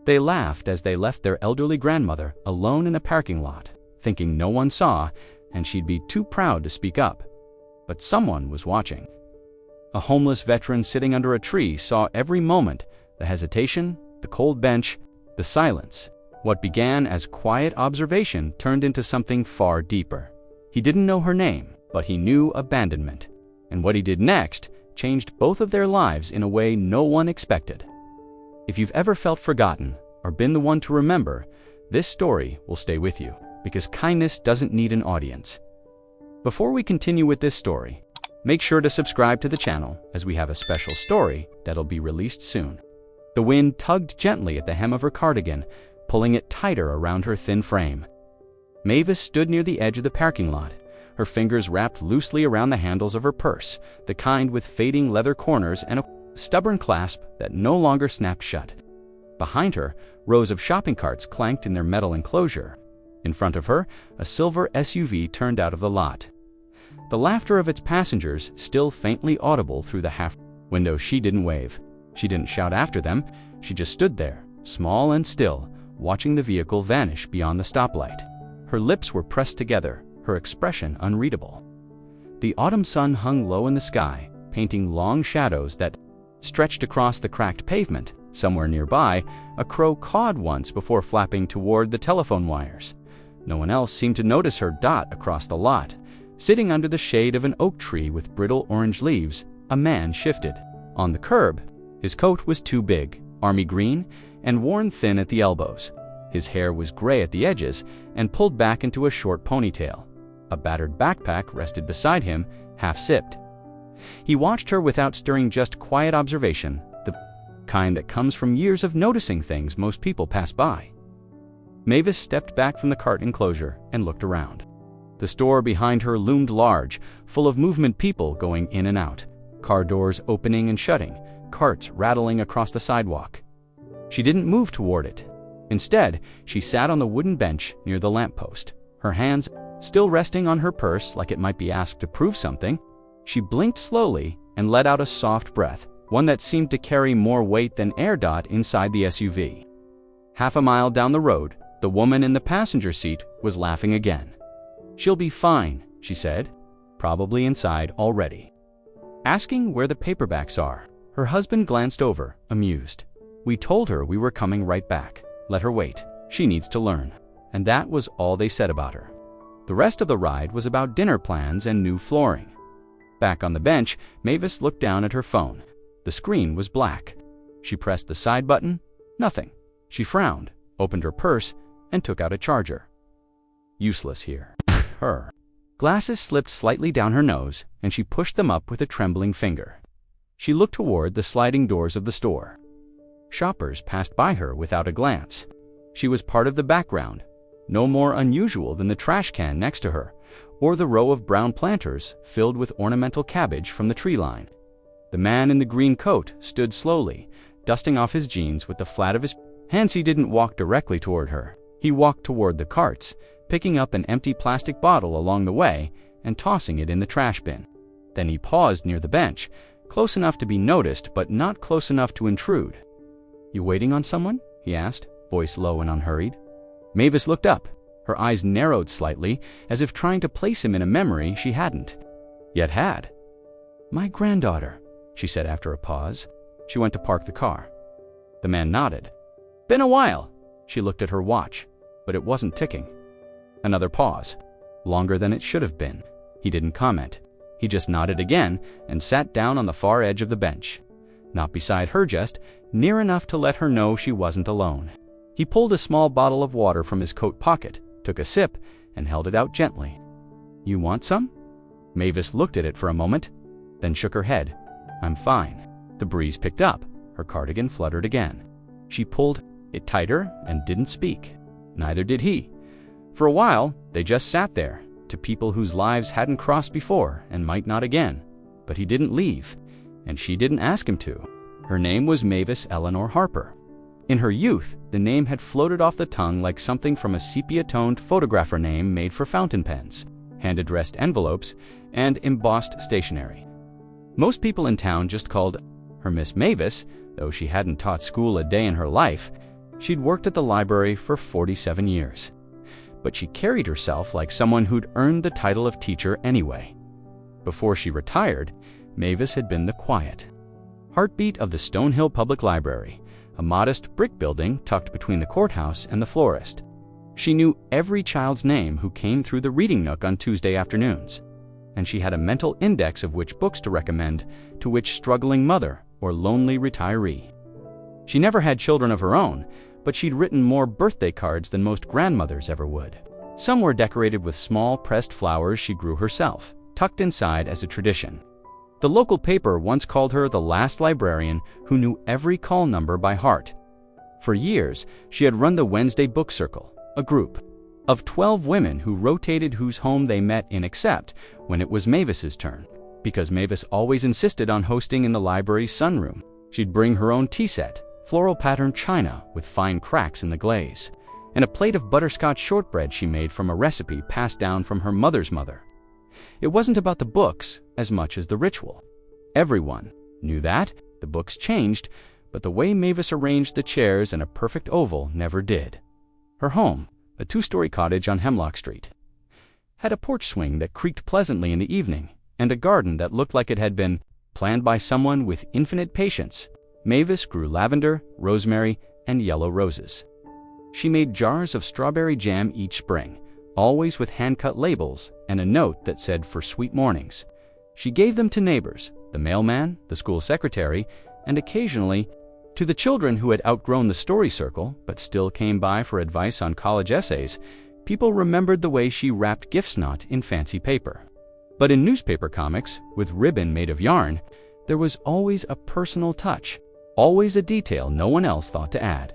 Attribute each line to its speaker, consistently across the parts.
Speaker 1: They laughed as they left their elderly grandmother alone in a parking lot, thinking no one saw and she'd be too proud to speak up. But someone was watching. A homeless veteran sitting under a tree saw every moment, the hesitation, the cold bench, the silence. What began as quiet observation turned into something far deeper. He didn't know her name, but he knew abandonment. And what he did next changed both of their lives in a way no one expected. If you've ever felt forgotten or been the one to remember, this story will stay with you, because kindness doesn't need an audience. Before we continue with this story, make sure to subscribe to the channel, as we have a special story that'll be released soon. The wind tugged gently at the hem of her cardigan, pulling it tighter around her thin frame. Mavis stood near the edge of the parking lot, her fingers wrapped loosely around the handles of her purse, the kind with fading leather corners and a stubborn clasp that no longer snapped shut. Behind her, rows of shopping carts clanked in their metal enclosure. In front of her, a silver SUV turned out of the lot. The laughter of its passengers still faintly audible through the half window. She didn't wave. She didn't shout after them. She just stood there, small and still, watching the vehicle vanish beyond the stoplight. Her lips were pressed together, her expression unreadable. The autumn sun hung low in the sky, painting long shadows that stretched across the cracked pavement. Somewhere nearby, a crow cawed once before flapping toward the telephone wires. No one else seemed to notice her dot across the lot. Sitting under the shade of an oak tree with brittle orange leaves, a man shifted. On the curb, his coat was too big, army green, and worn thin at the elbows. His hair was gray at the edges and pulled back into a short ponytail. A battered backpack rested beside him, half-sipped. He watched her without stirring, just quiet observation, the kind that comes from years of noticing things most people pass by. Mavis stepped back from the cart enclosure and looked around. The store behind her loomed large, full of movement, people going in and out, car doors opening and shutting, carts rattling across the sidewalk. She didn't move toward it. Instead, she sat on the wooden bench near the lamppost, her hands still resting on her purse like it might be asked to prove something. She blinked slowly and let out a soft breath, one that seemed to carry more weight than air. Inside the SUV. Half a mile down the road, the woman in the passenger seat was laughing again. "She'll be fine," she said, probably inside already. Asking where the paperbacks are, her husband glanced over, amused. "We told her we were coming right back. Let her wait. She needs to learn." And that was all they said about her. The rest of the ride was about dinner plans and new flooring. Back on the bench, Mavis looked down at her phone. The screen was black. She pressed the side button. Nothing. She frowned, opened her purse, and took out a charger. Useless here. Her glasses slipped slightly down her nose, and she pushed them up with a trembling finger. She looked toward the sliding doors of the store. Shoppers passed by her without a glance. She was part of the background, no more unusual than the trash can next to her, or the row of brown planters filled with ornamental cabbage from the tree line. The man in the green coat stood slowly, dusting off his jeans with the flat of his hands. He didn't walk directly toward her. He walked toward the carts, picking up an empty plastic bottle along the way and tossing it in the trash bin. Then he paused near the bench, close enough to be noticed but not close enough to intrude. "You waiting on someone?" he asked, voice low and unhurried. Mavis looked up. Her eyes narrowed slightly, as if trying to place him in a memory she hadn't, yet had. "My granddaughter," she said after a pause. She went to park the car. The man nodded. "Been a while." She looked at her watch, but it wasn't ticking. Another pause, longer than it should have been. He didn't comment. He just nodded again and sat down on the far edge of the bench. Not beside her, just near enough to let her know she wasn't alone. He pulled a small bottle of water from his coat pocket, took a sip, and held it out gently. "You want some?" Mavis looked at it for a moment, then shook her head. "I'm fine." The breeze picked up. Her cardigan fluttered again. She pulled it tighter and didn't speak. Neither did he. For a while, they just sat there, to people whose lives hadn't crossed before and might not again. But he didn't leave, and she didn't ask him to. Her name was Mavis Eleanor Harper. In her youth, the name had floated off the tongue like something from a sepia-toned photographer name made for fountain pens, hand-addressed envelopes, and embossed stationery. Most people in town just called her Miss Mavis, though she hadn't taught school a day in her life. She'd worked at the library for 47 years, but she carried herself like someone who'd earned the title of teacher anyway. Before she retired, Mavis had been the quiet heartbeat of the Stonehill Public Library, a modest brick building tucked between the courthouse and the florist. She knew every child's name who came through the reading nook on Tuesday afternoons, and she had a mental index of which books to recommend to which struggling mother or lonely retiree. She never had children of her own, but she'd written more birthday cards than most grandmothers ever would. Some were decorated with small pressed flowers she grew herself, tucked inside as a tradition. The local paper once called her the last librarian who knew every call number by heart. For years, she had run the Wednesday Book Circle, a group of 12 women who rotated whose home they met in except when it was Mavis's turn. Because Mavis always insisted on hosting in the library's sunroom, she'd bring her own tea set, floral-patterned china with fine cracks in the glaze, and a plate of butterscotch shortbread she made from a recipe passed down from her mother's mother. It wasn't about the books as much as the ritual. Everyone knew that. The books changed, but the way Mavis arranged the chairs in a perfect oval never did. Her home, a 2-story cottage on Hemlock Street, had a porch swing that creaked pleasantly in the evening, and a garden that looked like it had been planned by someone with infinite patience. Mavis grew lavender, rosemary, and yellow roses. She made jars of strawberry jam each spring, always with hand-cut labels and a note that said "for sweet mornings." She gave them to neighbors, the mailman, the school secretary, and occasionally to the children who had outgrown the story circle but still came by for advice on college essays. People remembered the way she wrapped gifts not in fancy paper, but in newspaper comics with ribbon made of yarn. There was always a personal touch, always a detail no one else thought to add.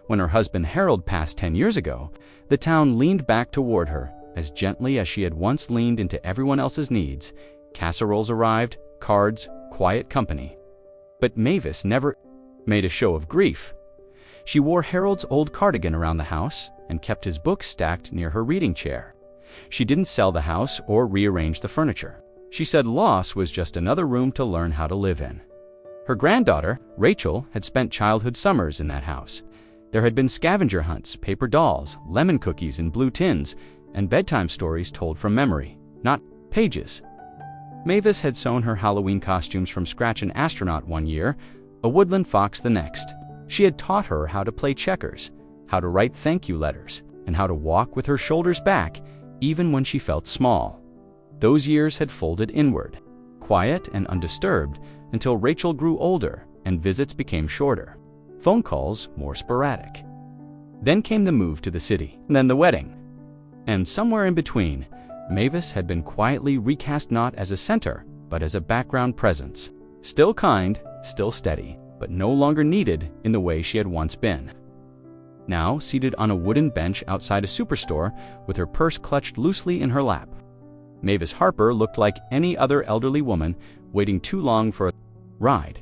Speaker 1: When her husband Harold passed 10 years ago, the town leaned back toward her as gently as she had once leaned into everyone else's needs. Casseroles arrived, cards, quiet company. But Mavis never made a show of grief. She wore Harold's old cardigan around the house and kept his books stacked near her reading chair. She didn't sell the house or rearrange the furniture. She said loss was just another room to learn how to live in. Her granddaughter, Rachel, had spent childhood summers in that house. There had been scavenger hunts, paper dolls, lemon cookies in blue tins, and bedtime stories told from memory, not pages. Mavis had sewn her Halloween costumes from scratch, an astronaut one year, a woodland fox the next. She had taught her how to play checkers, how to write thank you letters, and how to walk with her shoulders back, even when she felt small. Those years had folded inward, quiet and undisturbed, until Rachel grew older and visits became shorter, phone calls more sporadic. Then came the move to the city, then the wedding. And somewhere in between, Mavis had been quietly recast not as a center, but as a background presence. Still kind, still steady, but no longer needed in the way she had once been. Now, seated on a wooden bench outside a superstore with her purse clutched loosely in her lap, Mavis Harper looked like any other elderly woman waiting too long for a ride.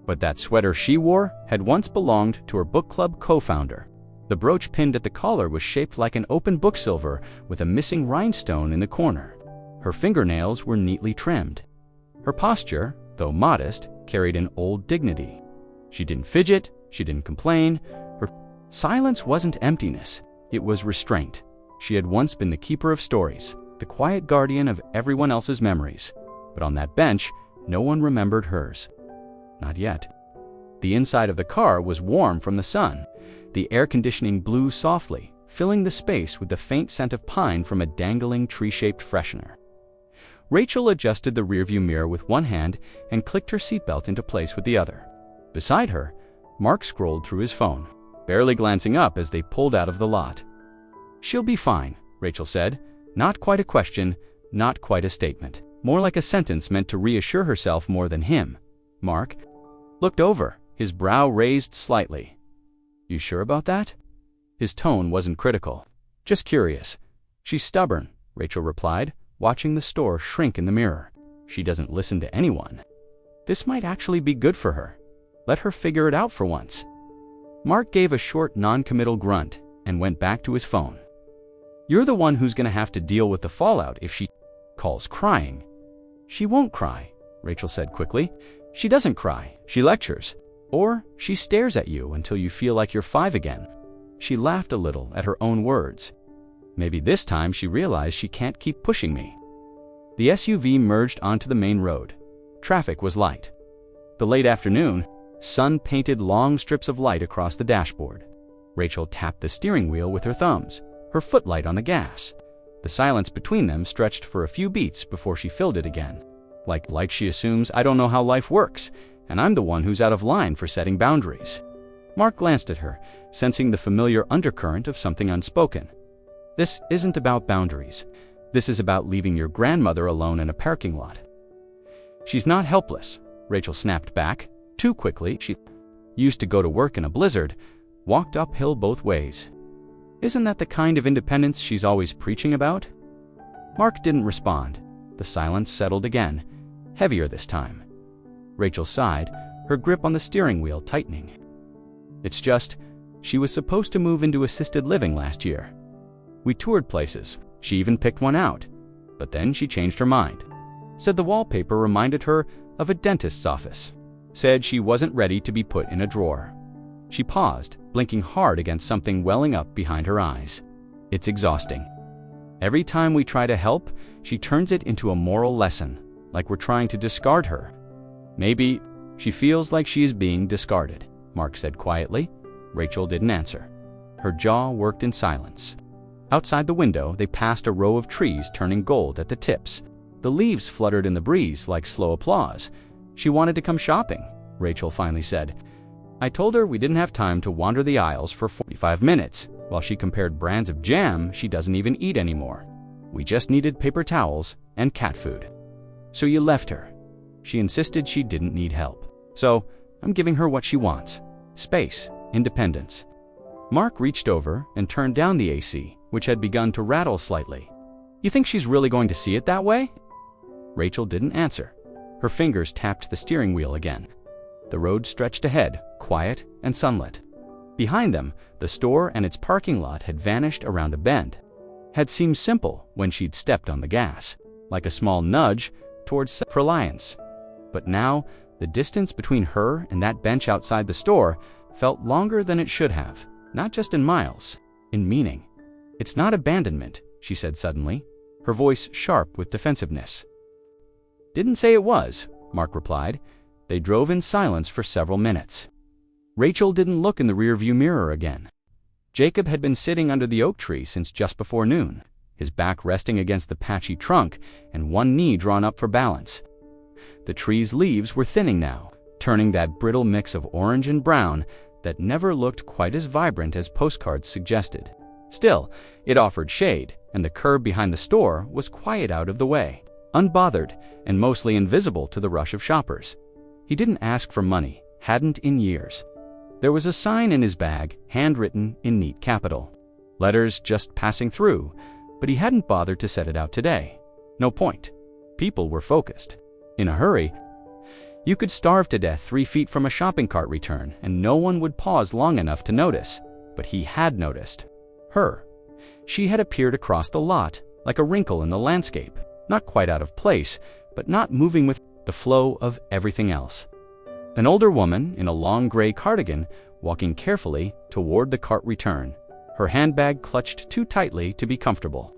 Speaker 1: But that sweater she wore had once belonged to her book club co-founder. The brooch pinned at the collar was shaped like an open book silver with a missing rhinestone in the corner. Her fingernails were neatly trimmed. Her posture, though modest, carried an old dignity. She didn't fidget, she didn't complain. Her silence wasn't emptiness, it was restraint. She had once been the keeper of stories, the quiet guardian of everyone else's memories. But on that bench, no one remembered hers. Not yet. The inside of the car was warm from the sun. The air conditioning blew softly, filling the space with the faint scent of pine from a dangling tree-shaped freshener. Rachel adjusted the rearview mirror with one hand and clicked her seatbelt into place with the other. Beside her, Mark scrolled through his phone, barely glancing up as they pulled out of the lot. "She'll be fine," Rachel said. Not quite a question, not quite a statement. More like a sentence meant to reassure herself more than him. Mark looked over, his brow raised slightly. "You sure about that?" His tone wasn't critical, just curious. "She's stubborn," Rachel replied, watching the store shrink in the mirror. "She doesn't listen to anyone. This might actually be good for her. Let her figure it out for once." Mark gave a short, non-committal grunt and went back to his phone. "You're the one who's going to have to deal with the fallout if she calls crying." "She won't cry," Rachel said quickly. "She doesn't cry, she lectures." Or she stares at you until you feel like you're 5 again. She laughed a little at her own words. Maybe this time she realized she can't keep pushing me. The SUV merged onto the main road. Traffic was light. The late afternoon, sun painted long strips of light across the dashboard. Rachel tapped the steering wheel with her thumbs, her foot light on the gas. The silence between them stretched for a few beats before she filled it again. Like she assumes I don't know how life works, and I'm the one who's out of line for setting boundaries. Mark glanced at her, sensing the familiar undercurrent of something unspoken. This isn't about boundaries. This is about leaving your grandmother alone in a parking lot. She's not helpless, Rachel snapped back. Too quickly, she used to go to work in a blizzard, walked uphill both ways. Isn't that the kind of independence she's always preaching about? Mark didn't respond. The silence settled again, heavier this time. Rachel sighed, her grip on the steering wheel tightening. It's just, she was supposed to move into assisted living last year. We toured places. She even picked one out. But then she changed her mind. Said the wallpaper reminded her of a dentist's office. Said she wasn't ready to be put in a drawer. She paused, blinking hard against something welling up behind her eyes. It's exhausting. Every time we try to help, she turns it into a moral lesson, like we're trying to discard her. Maybe she feels like she is being discarded, Mark said quietly. Rachel didn't answer. Her jaw worked in silence. Outside the window, they passed a row of trees turning gold at the tips. The leaves fluttered in the breeze like slow applause. She wanted to come shopping, Rachel finally said. I told her we didn't have time to wander the aisles for 45 minutes, while she compared brands of jam she doesn't even eat anymore. We just needed paper towels and cat food. So you left her. She insisted she didn't need help. So I'm giving her what she wants. Space, independence. Mark reached over and turned down the AC, which had begun to rattle slightly. You think she's really going to see it that way? Rachel didn't answer. Her fingers tapped the steering wheel again. The road stretched ahead, quiet and sunlit. Behind them, the store and its parking lot had vanished around a bend. Had seemed simple when she'd stepped on the gas, like a small nudge towards self-reliance. But now, the distance between her and that bench outside the store felt longer than it should have, not just in miles, in meaning. It's not abandonment, she said suddenly, her voice sharp with defensiveness. Didn't say it was, Mark replied. They drove in silence for several minutes. Rachel didn't look in the rearview mirror again. Jacob had been sitting under the oak tree since just before noon, his back resting against the patchy trunk and one knee drawn up for balance. The tree's leaves were thinning now, turning that brittle mix of orange and brown that never looked quite as vibrant as postcards suggested. Still, it offered shade, and the curb behind the store was quiet out of the way, unbothered and mostly invisible to the rush of shoppers. He didn't ask for money, hadn't in years. There was a sign in his bag, handwritten in neat capital. Letters just passing through, but he hadn't bothered to set it out today. No point. People were focused. In a hurry, you could starve to death 3 feet from a shopping cart return, and no one would pause long enough to notice. But he had noticed. Her. She had appeared across the lot, like a wrinkle in the landscape, not quite out of place, but not moving with the flow of everything else. An older woman in a long gray cardigan, walking carefully toward the cart return, her handbag clutched too tightly to be comfortable.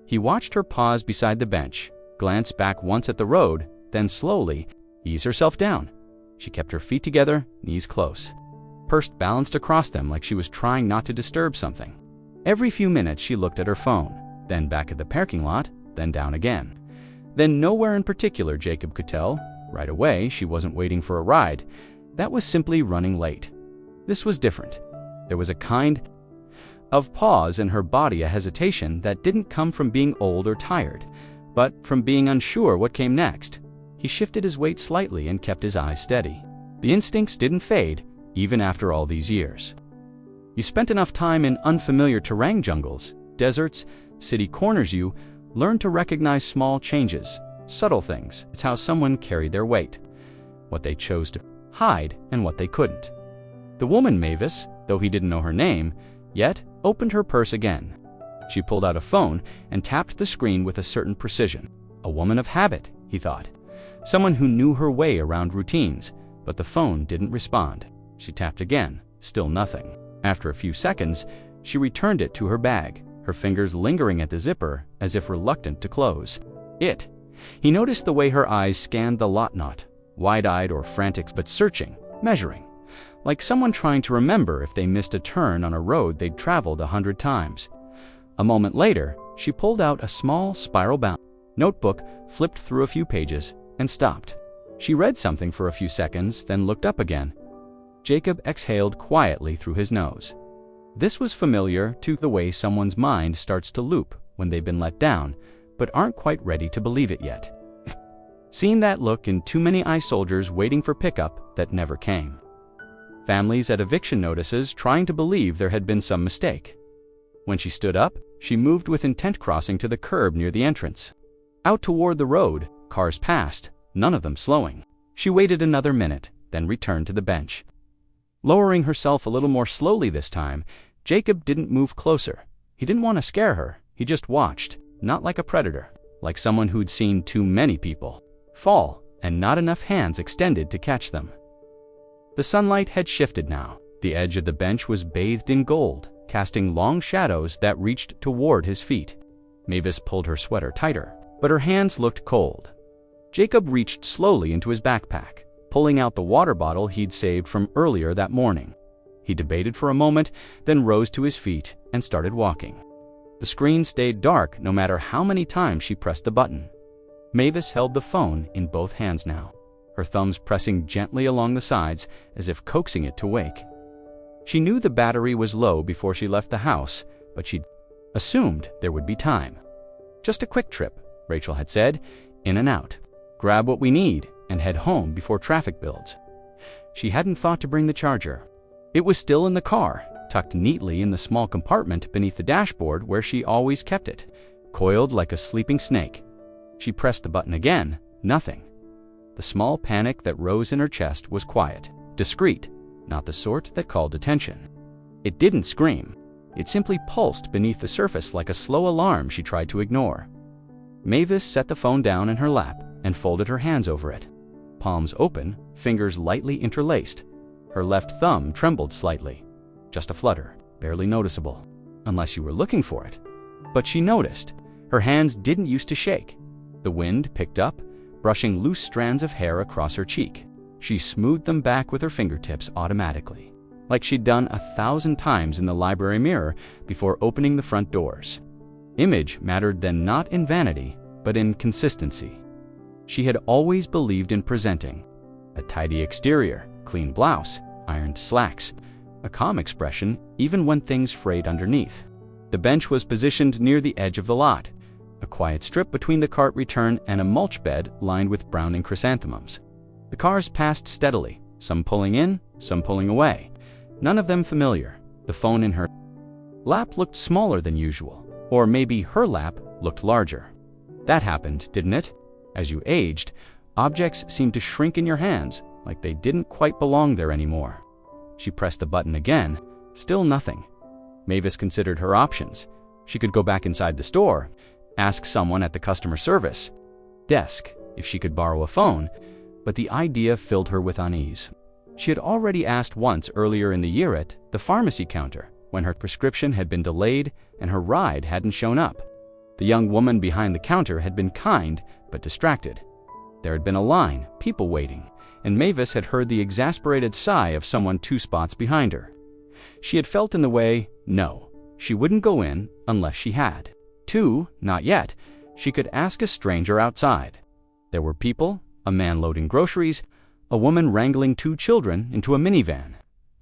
Speaker 1: He watched her pause beside the bench, glance back once at the road, then slowly ease herself down. She kept her feet together, knees close. Purse balanced across them like she was trying not to disturb something. Every few minutes she looked at her phone, then back at the parking lot, then down again. Then nowhere in particular Jacob could tell. Right away, she wasn't waiting for a ride. That was simply running late. This was different. There was a kind of pause in her body, a hesitation that didn't come from being old or tired, but from being unsure what came next. He shifted his weight slightly and kept his eyes steady. The instincts didn't fade, even after all these years. You spent enough time in unfamiliar terrain, jungles, deserts, city corners. You learn to recognize small changes, subtle things. It's how someone carried their weight, what they chose to hide and what they couldn't. The woman Mavis, though he didn't know her name, yet opened her purse again. She pulled out a phone and tapped the screen with a certain precision. A woman of habit, he thought. Someone who knew her way around routines, but the phone didn't respond. She tapped again, still nothing. After a few seconds, she returned it to her bag, her fingers lingering at the zipper as if reluctant to close. He noticed the way her eyes scanned the lot knot, wide-eyed or frantic but searching, measuring, like someone trying to remember if they missed a turn on a road they'd traveled 100 times. A moment later, she pulled out a small spiral-bound notebook, flipped through a few pages, and stopped. She read something for a few seconds, then looked up again. Jacob exhaled quietly through his nose. This was familiar to the way someone's mind starts to loop when they've been let down, but aren't quite ready to believe it yet. Seen that look in too many eye soldiers waiting for pickup that never came. Families at eviction notices trying to believe there had been some mistake. When she stood up, she moved with intent, crossing to the curb near the entrance. Out toward the road, cars passed, none of them slowing. She waited another minute, then returned to the bench. Lowering herself a little more slowly this time, Jacob didn't move closer. He didn't want to scare her. He just watched, not like a predator, like someone who'd seen too many people fall and not enough hands extended to catch them. The sunlight had shifted now. The edge of the bench was bathed in gold, casting long shadows that reached toward his feet. Mavis pulled her sweater tighter, but her hands looked cold. Jacob reached slowly into his backpack, pulling out the water bottle he'd saved from earlier that morning. He debated for a moment, then rose to his feet and started walking. The screen stayed dark no matter how many times she pressed the button. Mavis held the phone in both hands now, her thumbs pressing gently along the sides as if coaxing it to wake. She knew the battery was low before she left the house, but she'd assumed there would be time. Just a quick trip, Rachel had said, in and out. Grab what we need and head home before traffic builds. She hadn't thought to bring the charger. It was still in the car, tucked neatly in the small compartment beneath the dashboard where she always kept it, coiled like a sleeping snake. She pressed the button again, nothing. The small panic that rose in her chest was quiet, discreet, not the sort that called attention. It didn't scream. It simply pulsed beneath the surface like a slow alarm she tried to ignore. Mavis set the phone down in her lap and folded her hands over it. Palms open, fingers lightly interlaced. Her left thumb trembled slightly. Just a flutter, barely noticeable, unless you were looking for it. But she noticed. Her hands didn't used to shake. The wind picked up, brushing loose strands of hair across her cheek. She smoothed them back with her fingertips automatically, like she'd done 1,000 times in the library mirror before opening the front doors. Image mattered then, not in vanity, but in consistency. She had always believed in presenting. A tidy exterior, clean blouse, ironed slacks, a calm expression even when things frayed underneath. The bench was positioned near the edge of the lot, a quiet strip between the cart return and a mulch bed lined with browning chrysanthemums. The cars passed steadily, some pulling in, some pulling away, none of them familiar. The phone in her lap looked smaller than usual, or maybe her lap looked larger. That happened, didn't it? As you aged, objects seemed to shrink in your hands, like they didn't quite belong there anymore. She pressed the button again, still nothing. Mavis considered her options. She could go back inside the store, ask someone at the customer service desk if she could borrow a phone, but the idea filled her with unease. She had already asked once earlier in the year at the pharmacy counter when her prescription had been delayed and her ride hadn't shown up. The young woman behind the counter had been kind but distracted. There had been a line, people waiting, and Mavis had heard the exasperated sigh of someone 2 spots behind her. She had felt in the way, no, she wouldn't go in unless she had. 2, not yet. She could ask a stranger outside. There were people, a man loading groceries, a woman wrangling 2 children into a minivan.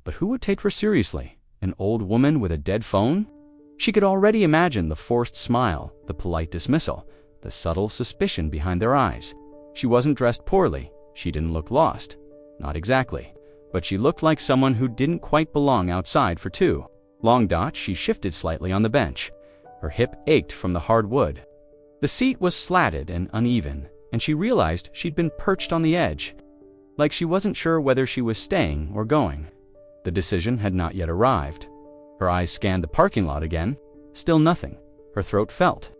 Speaker 1: But who would take her seriously? An old woman with a dead phone? She could already imagine the forced smile, the polite dismissal, the subtle suspicion behind their eyes. She wasn't dressed poorly. She didn't look lost. Not exactly. But she looked like someone who didn't quite belong outside for 2. Long dot, she shifted slightly on the bench. Her hip ached from the hard wood. The seat was slatted and uneven, and she realized she'd been perched on the edge, like she wasn't sure whether she was staying or going. The decision had not yet arrived. Her eyes scanned the parking lot again. Still nothing. Her throat felt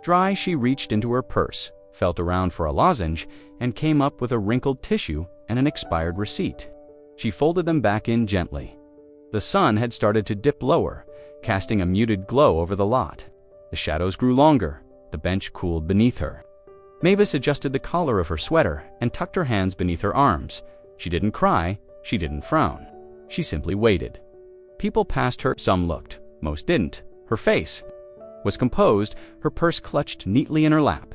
Speaker 1: dry. She reached into her purse, felt around for a lozenge, and came up with a wrinkled tissue and an expired receipt. She folded them back in gently. The sun had started to dip lower, casting a muted glow over the lot. The shadows grew longer. The bench cooled beneath her. Mavis adjusted the collar of her sweater and tucked her hands beneath her arms. She didn't cry. She didn't frown. She simply waited. People passed her. Some looked. Most didn't. Her face was composed, her purse clutched neatly in her lap.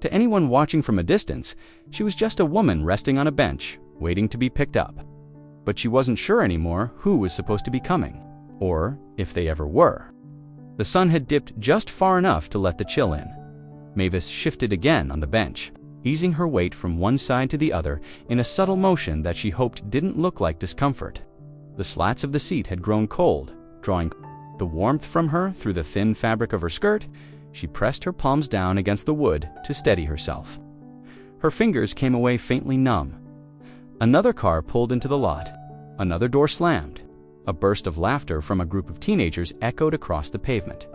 Speaker 1: To anyone watching from a distance, she was just a woman resting on a bench, waiting to be picked up. But she wasn't sure anymore who was supposed to be coming, or if they ever were. The sun had dipped just far enough to let the chill in. Mavis shifted again on the bench, easing her weight from one side to the other in a subtle motion that she hoped didn't look like discomfort. The slats of the seat had grown cold, drawing the warmth from her through the thin fabric of her skirt. She pressed her palms down against the wood to steady herself. Her fingers came away faintly numb. Another car pulled into the lot. Another door slammed. A burst of laughter from a group of teenagers echoed across the pavement.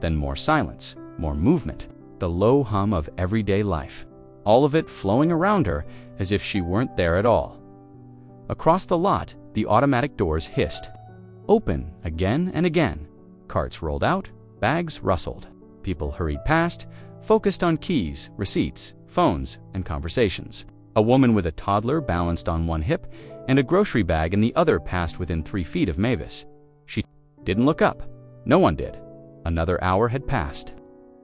Speaker 1: Then more silence, more movement, the low hum of everyday life, all of it flowing around her as if she weren't there at all. Across the lot, the automatic doors hissed. Open again and again. Carts rolled out, bags rustled. People hurried past, focused on keys, receipts, phones, and conversations. A woman with a toddler balanced on one hip and a grocery bag in the other passed within 3 feet of Mavis. She didn't look up. No one did. Another hour had passed.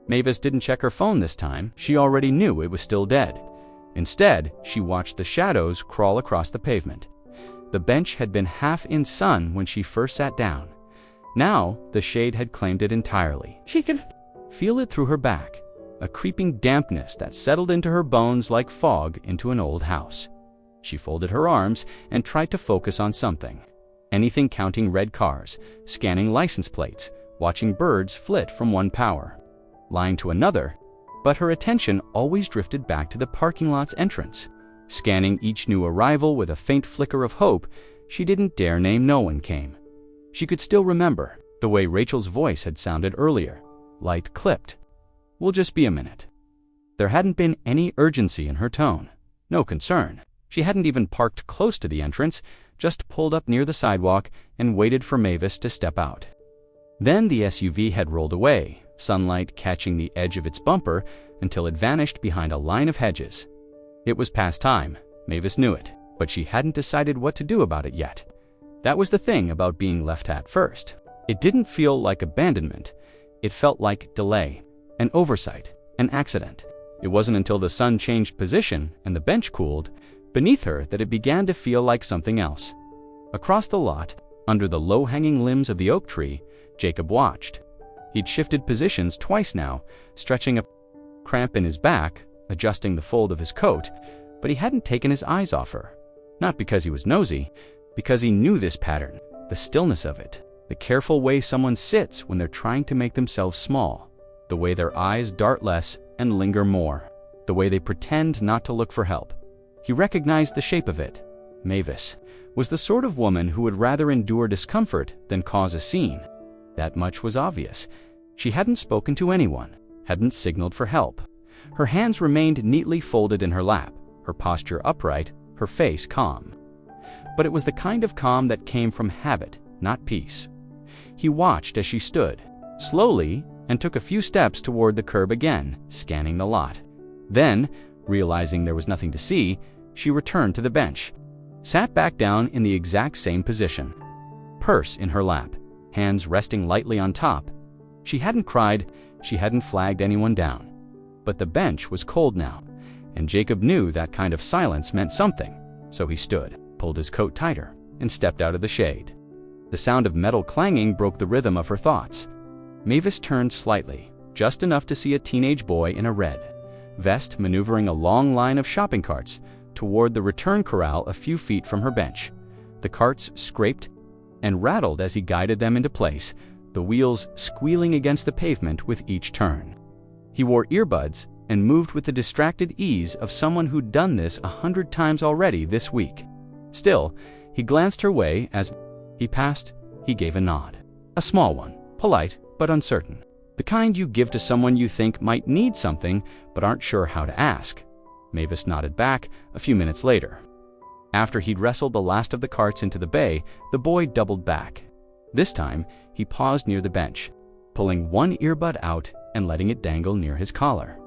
Speaker 1: Mavis didn't check her phone this time. She already knew it was still dead. Instead, she watched the shadows crawl across the pavement. The bench had been half in sun when she first sat down. Now, the shade had claimed it entirely. She could feel it through her back, a creeping dampness that settled into her bones like fog into an old house. She folded her arms and tried to focus on something. Anything counting red cars, scanning license plates, watching birds flit from one power line to another, but her attention always drifted back to the parking lot's entrance. Scanning each new arrival with a faint flicker of hope, she didn't dare name no one came. She could still remember the way Rachel's voice had sounded earlier, light clipped. "We'll just be a minute." There hadn't been any urgency in her tone, no concern. She hadn't even parked close to the entrance, just pulled up near the sidewalk and waited for Mavis to step out. Then the SUV had rolled away, sunlight catching the edge of its bumper until it vanished behind a line of hedges. It was past time. Mavis knew it, but she hadn't decided what to do about it yet. That was the thing about being left at first. It didn't feel like abandonment. It felt like delay, an oversight, an accident. It wasn't until the sun changed position and the bench cooled beneath her that it began to feel like something else. Across the lot, under the low-hanging limbs of the oak tree, Jacob watched. He'd shifted positions twice now, stretching a cramp in his back, adjusting the fold of his coat, but he hadn't taken his eyes off her. Not because he was nosy, because he knew this pattern, the stillness of it, the careful way someone sits when they're trying to make themselves small, the way their eyes dart less and linger more, the way they pretend not to look for help. He recognized the shape of it. Mavis was the sort of woman who would rather endure discomfort than cause a scene. That much was obvious. She hadn't spoken to anyone, hadn't signaled for help. Her hands remained neatly folded in her lap, her posture upright, her face calm. But it was the kind of calm that came from habit, not peace. He watched as she stood, slowly, and took a few steps toward the curb again, scanning the lot. Then, realizing there was nothing to see, she returned to the bench, sat back down in the exact same position, purse in her lap, hands resting lightly on top. She hadn't cried, she hadn't flagged anyone down. But the bench was cold now, and Jacob knew that kind of silence meant something, so he stood, pulled his coat tighter, and stepped out of the shade. The sound of metal clanging broke the rhythm of her thoughts. Mavis turned slightly, just enough to see a teenage boy in a red vest maneuvering a long line of shopping carts toward the return corral a few feet from her bench. The carts scraped and rattled as he guided them into place, the wheels squealing against the pavement with each turn. He wore earbuds and moved with the distracted ease of someone who'd done this 100 times already this week. Still, he glanced her way as he passed. He gave a nod. A small one, polite but uncertain. The kind you give to someone you think might need something but aren't sure how to ask. Mavis nodded back a few minutes later. After he'd wrestled the last of the carts into the bay, the boy doubled back. This time, he paused near the bench, pulling one earbud out and letting it dangle near his collar.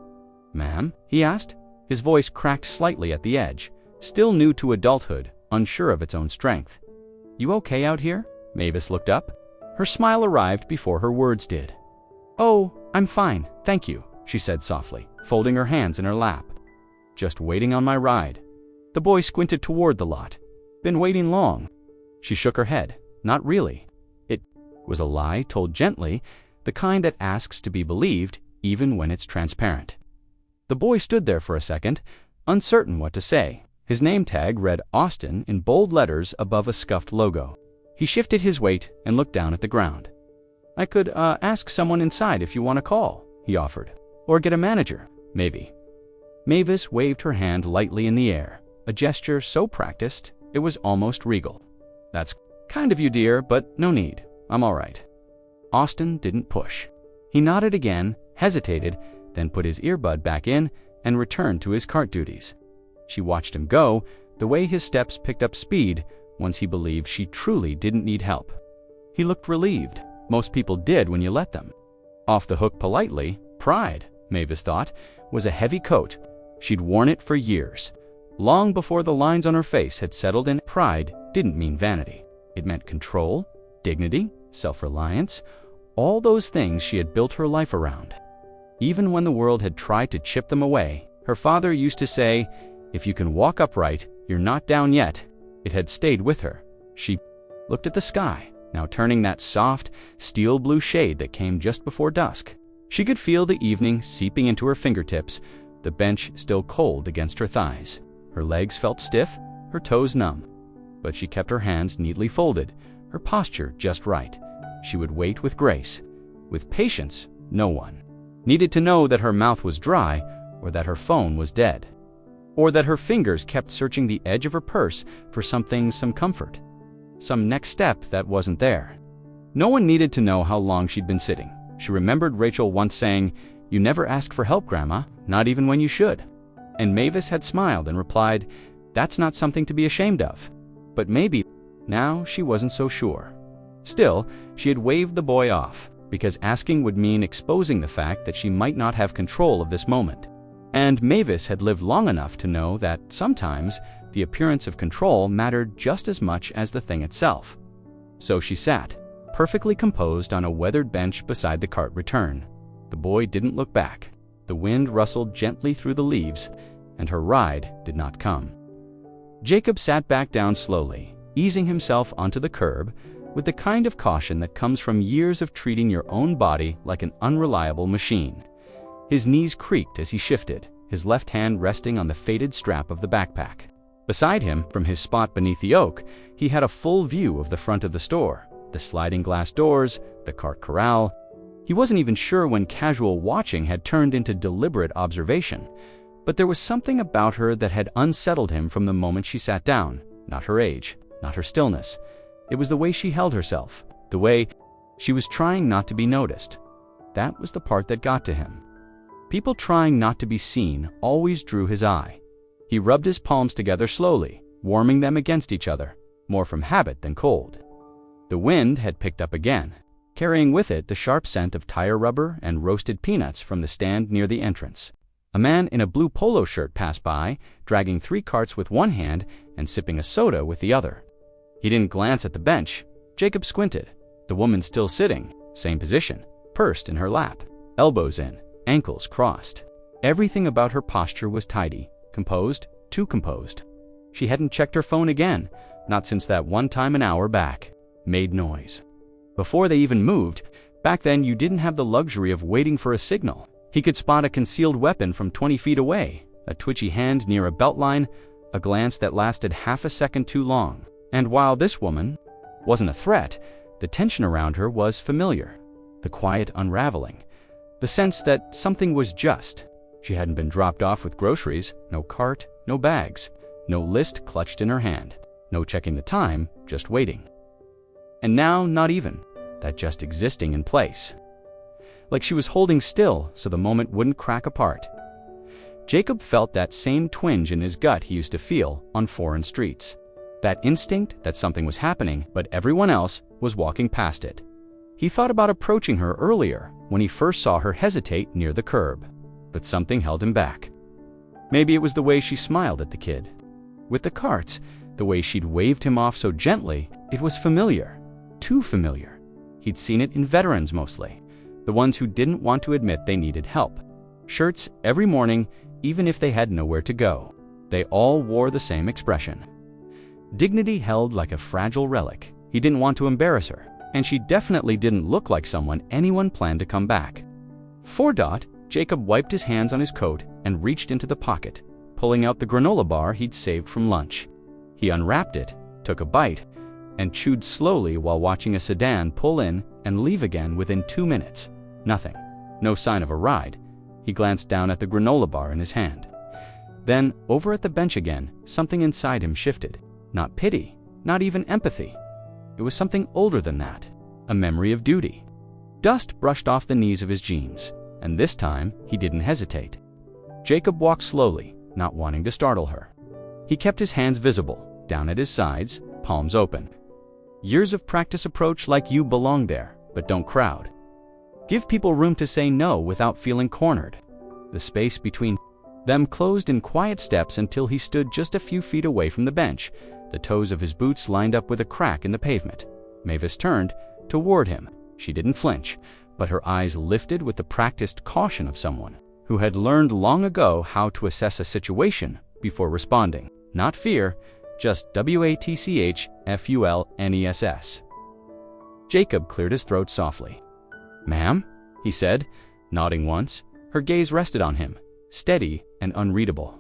Speaker 1: "Ma'am?" he asked. His voice cracked slightly at the edge, still new to adulthood, unsure of its own strength. "You okay out here?" Mavis looked up. Her smile arrived before her words did. "Oh, I'm fine, thank you," she said softly, folding her hands in her lap. "Just waiting on my ride." The boy squinted toward the lot. "Been waiting long?" She shook her head. "Not really." It was a lie told gently, the kind that asks to be believed even when it's transparent. The boy stood there for a second, uncertain what to say. His name tag read Austin in bold letters above a scuffed logo. He shifted his weight and looked down at the ground. "I could ask someone inside if you want to call," he offered. "Or get a manager, maybe." Mavis waved her hand lightly in the air, a gesture so practiced it was almost regal. "That's kind of you, dear, but no need. I'm all right." Austin didn't push. He nodded again, hesitated, then put his earbud back in and returned to his cart duties. She watched him go, the way his steps picked up speed once he believed she truly didn't need help. He looked relieved. Most people did when you let them. Off the hook politely, pride, Mavis thought, was a heavy coat. She'd worn it for years. Long before the lines on her face had settled in, pride didn't mean vanity. It meant control, dignity, self-reliance, all those things she had built her life around. Even when the world had tried to chip them away, her father used to say, "If you can walk upright, you're not down yet." It had stayed with her. She looked at the sky, now turning that soft, steel blue shade that came just before dusk. She could feel the evening seeping into her fingertips, the bench still cold against her thighs. Her legs felt stiff, her toes numb. But she kept her hands neatly folded, her posture just right. She would wait with grace. With patience, no one needed to know that her mouth was dry, or that her phone was dead, or that her fingers kept searching the edge of her purse for something, some comfort, some next step that wasn't there. No one needed to know how long she'd been sitting. She remembered Rachel once saying, "You never ask for help, Grandma, not even when you should." And Mavis had smiled and replied, "That's not something to be ashamed of." But maybe now she wasn't so sure. Still, she had waved the boy off, because asking would mean exposing the fact that she might not have control of this moment. And Mavis had lived long enough to know that sometimes the appearance of control mattered just as much as the thing itself. So she sat, perfectly composed on a weathered bench beside the cart return. The boy didn't look back. The wind rustled gently through the leaves, and her ride did not come. Jacob sat back down slowly, easing himself onto the curb, with the kind of caution that comes from years of treating your own body like an unreliable machine. His knees creaked as he shifted, his left hand resting on the faded strap of the backpack. Beside him, from his spot beneath the oak, he had a full view of the front of the store, the sliding glass doors, the cart corral. He wasn't even sure when casual watching had turned into deliberate observation, but there was something about her that had unsettled him from the moment she sat down. Not her age, not her stillness. It was the way she held herself, the way she was trying not to be noticed. That was the part that got to him. People trying not to be seen always drew his eye. He rubbed his palms together slowly, warming them against each other, more from habit than cold. The wind had picked up again, carrying with it the sharp scent of tire rubber and roasted peanuts from the stand near the entrance. A man in a blue polo shirt passed by, dragging 3 carts with one hand and sipping a soda with the other. He didn't glance at the bench. Jacob squinted. The woman still sitting, same position, pursed in her lap, elbows in, ankles crossed. Everything about her posture was tidy, composed, too composed. She hadn't checked her phone again, not since that one time an hour back. Made noise. Before they even moved, back then you didn't have the luxury of waiting for a signal. He could spot a concealed weapon from 20 feet away, a twitchy hand near a belt line, a glance that lasted half a second too long. And while this woman wasn't a threat, the tension around her was familiar. The quiet unraveling. The sense that something was just. She hadn't been dropped off with groceries, no cart, no bags, no list clutched in her hand, no checking the time, just waiting. And now, not even. That just existing in place. Like she was holding still so the moment wouldn't crack apart. Jacob felt that same twinge in his gut he used to feel on foreign streets. That instinct that something was happening, but everyone else was walking past it. He thought about approaching her earlier when he first saw her hesitate near the curb, but something held him back. Maybe it was the way she smiled at the kid. With the carts, the way she'd waved him off so gently, it was familiar. Too familiar. He'd seen it in veterans mostly, the ones who didn't want to admit they needed help. Shirts every morning, even if they had nowhere to go. They all wore the same expression. Dignity held like a fragile relic. He didn't want to embarrass her, and she definitely didn't look like someone anyone planned to come back. Jacob wiped his hands on his coat and reached into the pocket, pulling out the granola bar he'd saved from lunch. He unwrapped it, took a bite, and chewed slowly while watching a sedan pull in and leave again within 2 minutes. Nothing. No sign of a ride. He glanced down at the granola bar in his hand. Then, over at the bench again, something inside him shifted. Not pity, not even empathy. It was something older than that. A memory of duty. Dust brushed off the knees of his jeans, and this time he didn't hesitate. Jacob walked slowly, not wanting to startle her. He kept his hands visible, down at his sides, palms open. Years of practice approach like you belong there, but don't crowd. Give people room to say no without feeling cornered. The space between them closed in quiet steps until he stood just a few feet away from the bench, the toes of his boots lined up with a crack in the pavement. Mavis turned toward him. She didn't flinch, but her eyes lifted with the practiced caution of someone who had learned long ago how to assess a situation before responding. Not fear, just WATCHFULNESS. Jacob cleared his throat softly. "Ma'am?" he said, nodding once. Her gaze rested on him, steady and unreadable.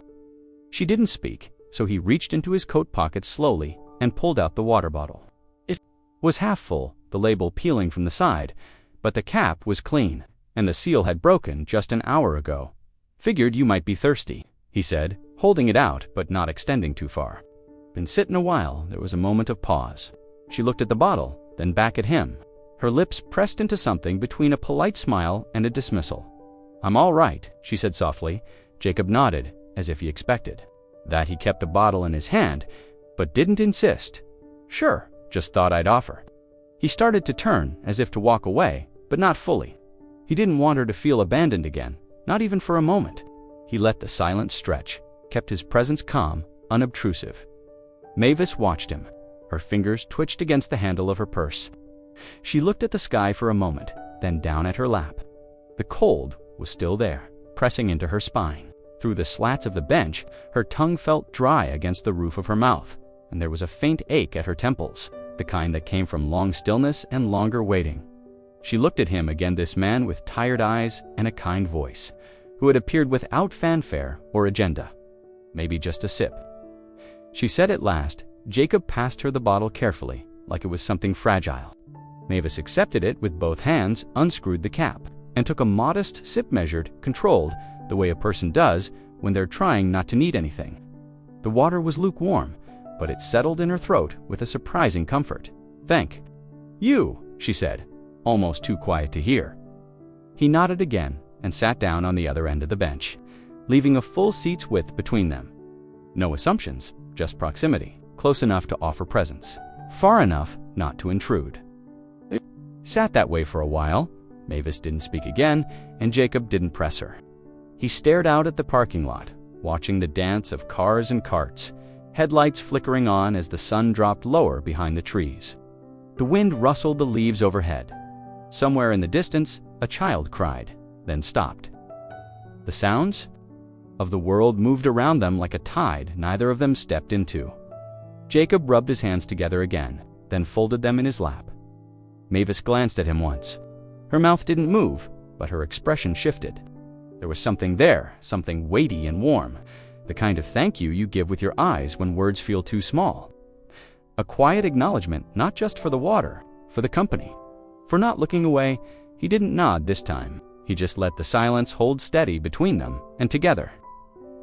Speaker 1: She didn't speak, so he reached into his coat pocket slowly and pulled out the water bottle. It was half full, the label peeling from the side, but the cap was clean, and the seal had broken just an hour ago. "Figured you might be thirsty," he said, holding it out but not extending too far. "Been sitting a while." There was a moment of pause. She looked at the bottle, then back at him. Her lips pressed into something between a polite smile and a dismissal. "I'm all right," she said softly. Jacob nodded, as if he expected. That he kept a bottle in his hand, but didn't insist. "Sure, just thought I'd offer." He started to turn, as if to walk away, but not fully. He didn't want her to feel abandoned again, not even for a moment. He let the silence stretch, kept his presence calm, unobtrusive. Mavis watched him. Her fingers twitched against the handle of her purse. She looked at the sky for a moment, then down at her lap. The cold was still there, pressing into her spine. Through the slats of the bench, her tongue felt dry against the roof of her mouth, and there was a faint ache at her temples, the kind that came from long stillness and longer waiting. She looked at him again, this man with tired eyes and a kind voice, who had appeared without fanfare or agenda. Maybe just a sip. She said at last. Jacob passed her the bottle carefully, like it was something fragile. Mavis accepted it with both hands, unscrewed the cap, and took a modest sip, measured, controlled, the way a person does when they're trying not to need anything. The water was lukewarm, but it settled in her throat with a surprising comfort. "Thank you," she said, almost too quiet to hear. He nodded again and sat down on the other end of the bench, leaving a full seat's width between them. No assumptions, just proximity, close enough to offer presence, far enough not to intrude. They sat that way for a while. Mavis didn't speak again, and Jacob didn't press her. He stared out at the parking lot, watching the dance of cars and carts, headlights flickering on as the sun dropped lower behind the trees. The wind rustled the leaves overhead. Somewhere in the distance, a child cried, then stopped. The sounds of the world moved around them like a tide neither of them stepped into. Jacob rubbed his hands together again, then folded them in his lap. Mavis glanced at him once. Her mouth didn't move, but her expression shifted. There was something there, something weighty and warm, the kind of thank you give with your eyes when words feel too small. A quiet acknowledgement, not just for the water, for the company. For not looking away, he didn't nod this time. He just let the silence hold steady between them and together.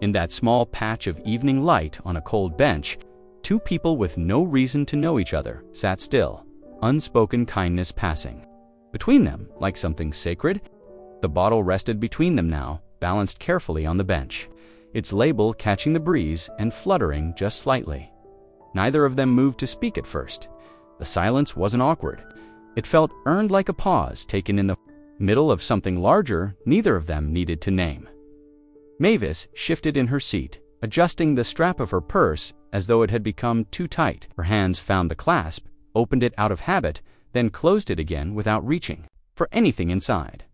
Speaker 1: In that small patch of evening light on a cold bench, two people with no reason to know each other sat still, unspoken kindness passing. Between them, like something sacred, the bottle rested between them now, balanced carefully on the bench. its label catching the breeze and fluttering just slightly. Neither of them moved to speak at first. The silence wasn't awkward. It felt earned, like a pause taken in the middle of something larger neither of them needed to name. Mavis shifted in her seat, adjusting the strap of her purse as though it had become too tight. Her hands found the clasp, opened it out of habit, then closed it again without reaching for anything inside.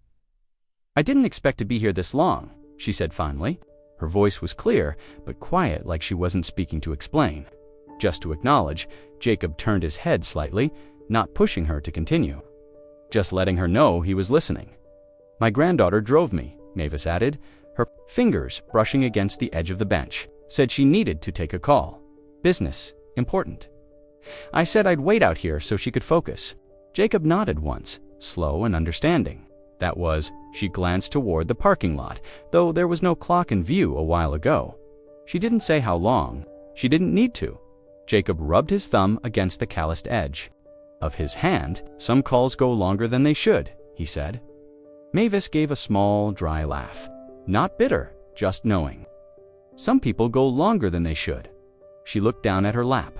Speaker 1: "I didn't expect to be here this long," she said finally. Her voice was clear, but quiet, like she wasn't speaking to explain, just to acknowledge. Jacob turned his head slightly, not pushing her to continue, just letting her know he was listening. "My granddaughter drove me," Mavis added, her fingers brushing against the edge of the bench. "Said she needed to take a call. Business. Important. I said I'd wait out here so she could focus." Jacob nodded once, slow and understanding. That was, she glanced toward the parking lot, though there was no clock in view a while ago. She didn't say how long. She didn't need to. Jacob rubbed his thumb against the calloused edge of his hand. "Some calls go longer than they should," he said. Mavis gave a small, dry laugh. Not bitter, just knowing. "Some people go longer than they should." She looked down at her lap.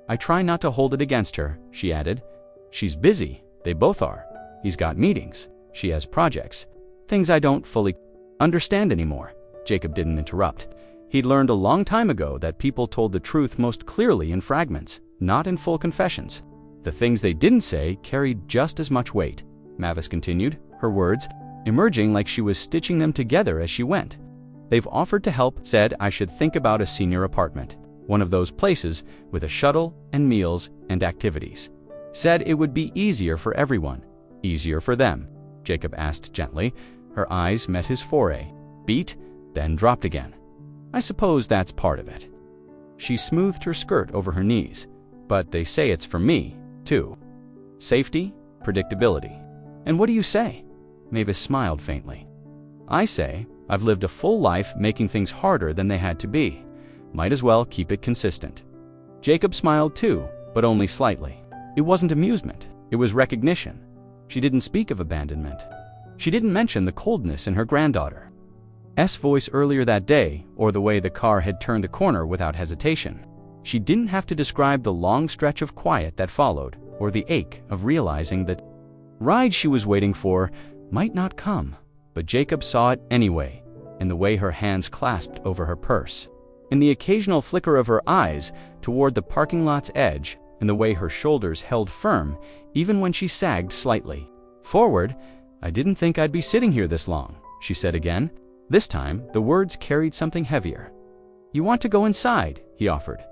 Speaker 1: "I try not to hold it against her," she added. "She's busy. They both are. He's got meetings. She has projects. Things I don't fully understand anymore." Jacob didn't interrupt. He'd learned a long time ago that people told the truth most clearly in fragments, not in full confessions. The things they didn't say carried just as much weight. Mavis continued, her words emerging like she was stitching them together as she went. "They've offered to help, said I should think about a senior apartment. One of those places with a shuttle and meals and activities. Said it would be easier for everyone. Easier for them." Jacob asked gently. Her eyes met his foray, beat, then dropped again. "I suppose that's part of it." She smoothed her skirt over her knees. "But they say it's for me, too. Safety, predictability. And what do you say?" Mavis smiled faintly. "I say, I've lived a full life making things harder than they had to be. Might as well keep it consistent." Jacob smiled too, but only slightly. It wasn't amusement, it was recognition. She didn't speak of abandonment. She didn't mention the coldness in her granddaughter's voice earlier that day, or the way the car had turned the corner without hesitation. She didn't have to describe the long stretch of quiet that followed, or the ache of realizing that ride she was waiting for might not come. But Jacob saw it anyway, in the way her hands clasped over her purse, in the occasional flicker of her eyes toward the parking lot's edge, in the way her shoulders held firm even when she sagged slightly forward. "I didn't think I'd be sitting here this long," she said again. This time, the words carried something heavier. "You want to go inside?" he offered.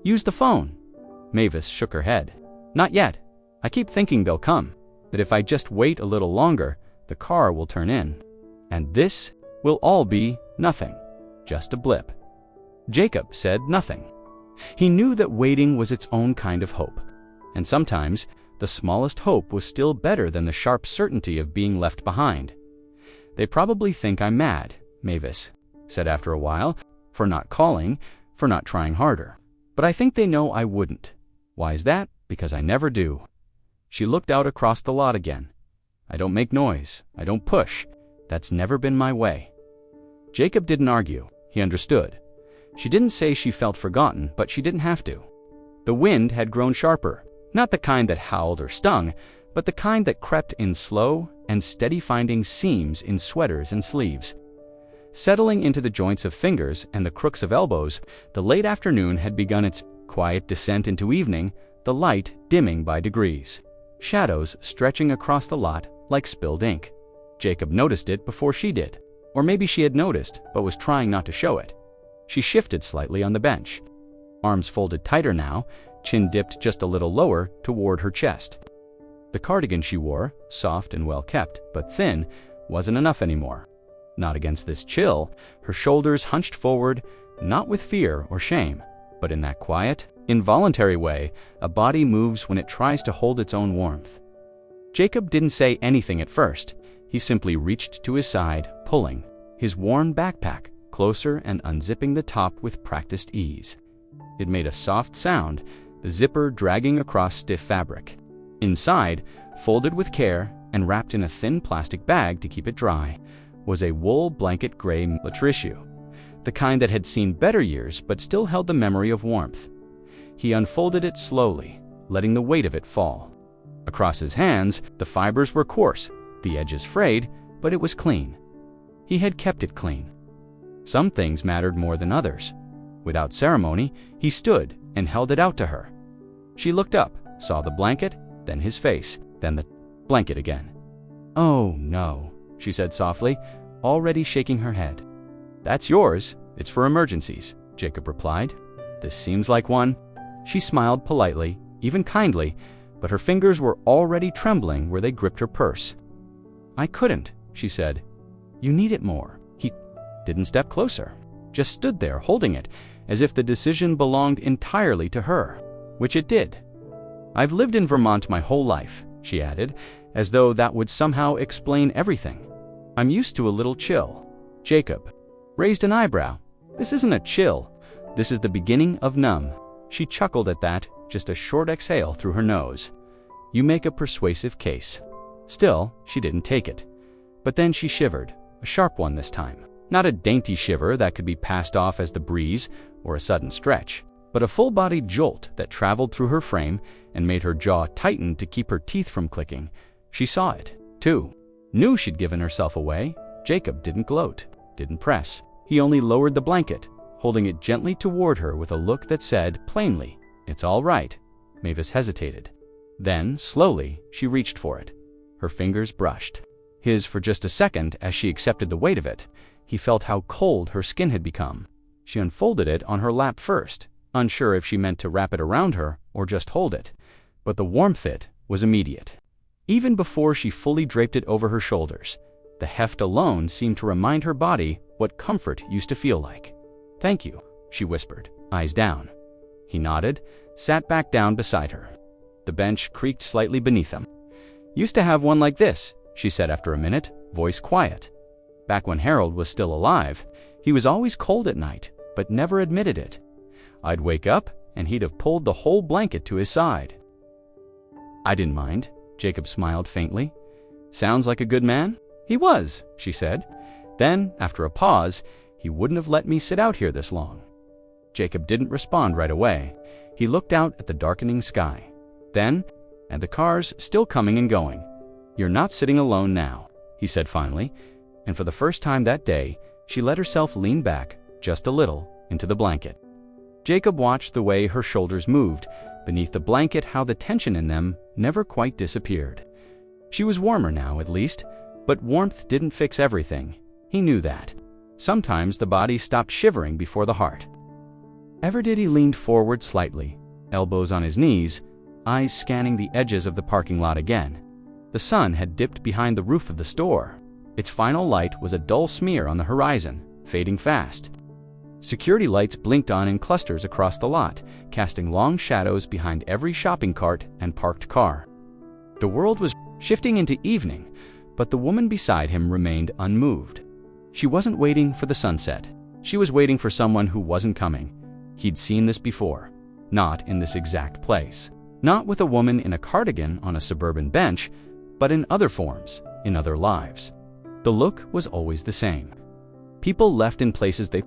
Speaker 1: "Use the phone." Mavis shook her head. "Not yet. I keep thinking they'll come, that if I just wait a little longer, the car will turn in. And this will all be nothing, just a blip." Jacob said nothing. He knew that waiting was its own kind of hope, and sometimes the smallest hope was still better than the sharp certainty of being left behind. "They probably think I'm mad," Mavis said after a while, "for not calling, for not trying harder. But I think they know I wouldn't. Why is that? Because I never do." She looked out across the lot again. "I don't make noise. I don't push. That's never been my way." Jacob didn't argue. He understood. She didn't say she felt forgotten, but she didn't have to. The wind had grown sharper, not the kind that howled or stung, but the kind that crept in slow and steady, finding seams in sweaters and sleeves. Settling into the joints of fingers and the crooks of elbows, the late afternoon had begun its quiet descent into evening, the light dimming by degrees, shadows stretching across the lot like spilled ink. Jacob noticed it before she did, or maybe she had noticed but was trying not to show it. She shifted slightly on the bench, arms folded tighter now, chin dipped just a little lower toward her chest. The cardigan she wore, soft and well kept, but thin, wasn't enough anymore. Not against this chill. Her shoulders hunched forward, not with fear or shame, but in that quiet, involuntary way a body moves when it tries to hold its own warmth. Jacob didn't say anything at first. He simply reached to his side, pulling his worn backpack closer and unzipping the top with practiced ease. It made a soft sound, the zipper dragging across stiff fabric. Inside, folded with care and wrapped in a thin plastic bag to keep it dry, was a wool blanket gray tissue. the kind that had seen better years but still held the memory of warmth. He unfolded it slowly, letting the weight of it fall. Across his hands, the fibers were coarse, the edges frayed, but it was clean. He had kept it clean. Some things mattered more than others. Without ceremony, he stood and held it out to her. She looked up, saw the blanket, then his face, then the blanket again. "Oh, no," she said softly, already shaking her head. "That's yours. It's for emergencies," Jacob replied. "This seems like one." She smiled politely, even kindly, but her fingers were already trembling where they gripped her purse. "I couldn't," she said. "You need it more." He didn't step closer, just stood there holding it, as if the decision belonged entirely to her, which it did. "I've lived in Vermont my whole life," she added, as though that would somehow explain everything. "I'm used to a little chill." Jacob raised an eyebrow. "This isn't a chill. This is the beginning of numb." She chuckled at that, just a short exhale through her nose. "You make a persuasive case." Still, she didn't take it. But then she shivered, a sharp one this time. Not a dainty shiver that could be passed off as the breeze or a sudden stretch, but a full-bodied jolt that traveled through her frame and made her jaw tighten to keep her teeth from clicking. She saw it, too. Knew she'd given herself away. Jacob didn't gloat, didn't press. He only lowered the blanket, holding it gently toward her with a look that said plainly, "It's all right." Mavis hesitated. Then, slowly, she reached for it. Her fingers brushed his for just a second as she accepted the weight of it. He felt how cold her skin had become. She unfolded it on her lap first, unsure if she meant to wrap it around her or just hold it. But the warmth it was immediate. Even before she fully draped it over her shoulders, the heft alone seemed to remind her body what comfort used to feel like. "Thank you," she whispered, eyes down. He nodded, sat back down beside her. The bench creaked slightly beneath him. "Used to have one like this," she said after a minute, voice quiet. "Back when Harold was still alive, he was always cold at night, but never admitted it. I'd wake up, and he'd have pulled the whole blanket to his side." "I didn't mind," Jacob smiled faintly. "Sounds like a good man?" "He was," she said. Then, after a pause, "He wouldn't have let me sit out here this long." Jacob didn't respond right away. He looked out at the darkening sky. Then, and the cars still coming and going. "You're not sitting alone now," he said finally, and for the first time that day, she let herself lean back, just a little, into the blanket. Jacob watched the way her shoulders moved, beneath the blanket how the tension in them never quite disappeared. She was warmer now, at least, but warmth didn't fix everything. He knew that. Sometimes the body stopped shivering before the heart. Ever did he leaned forward slightly, elbows on his knees, eyes scanning the edges of the parking lot again. The sun had dipped behind the roof of the store. Its final light was a dull smear on the horizon, fading fast. Security lights blinked on in clusters across the lot, casting long shadows behind every shopping cart and parked car. The world was shifting into evening, but the woman beside him remained unmoved. She wasn't waiting for the sunset. She was waiting for someone who wasn't coming. He'd seen this before. Not in this exact place. Not with a woman in a cardigan on a suburban bench, but in other forms, in other lives. The look was always the same. People left in places they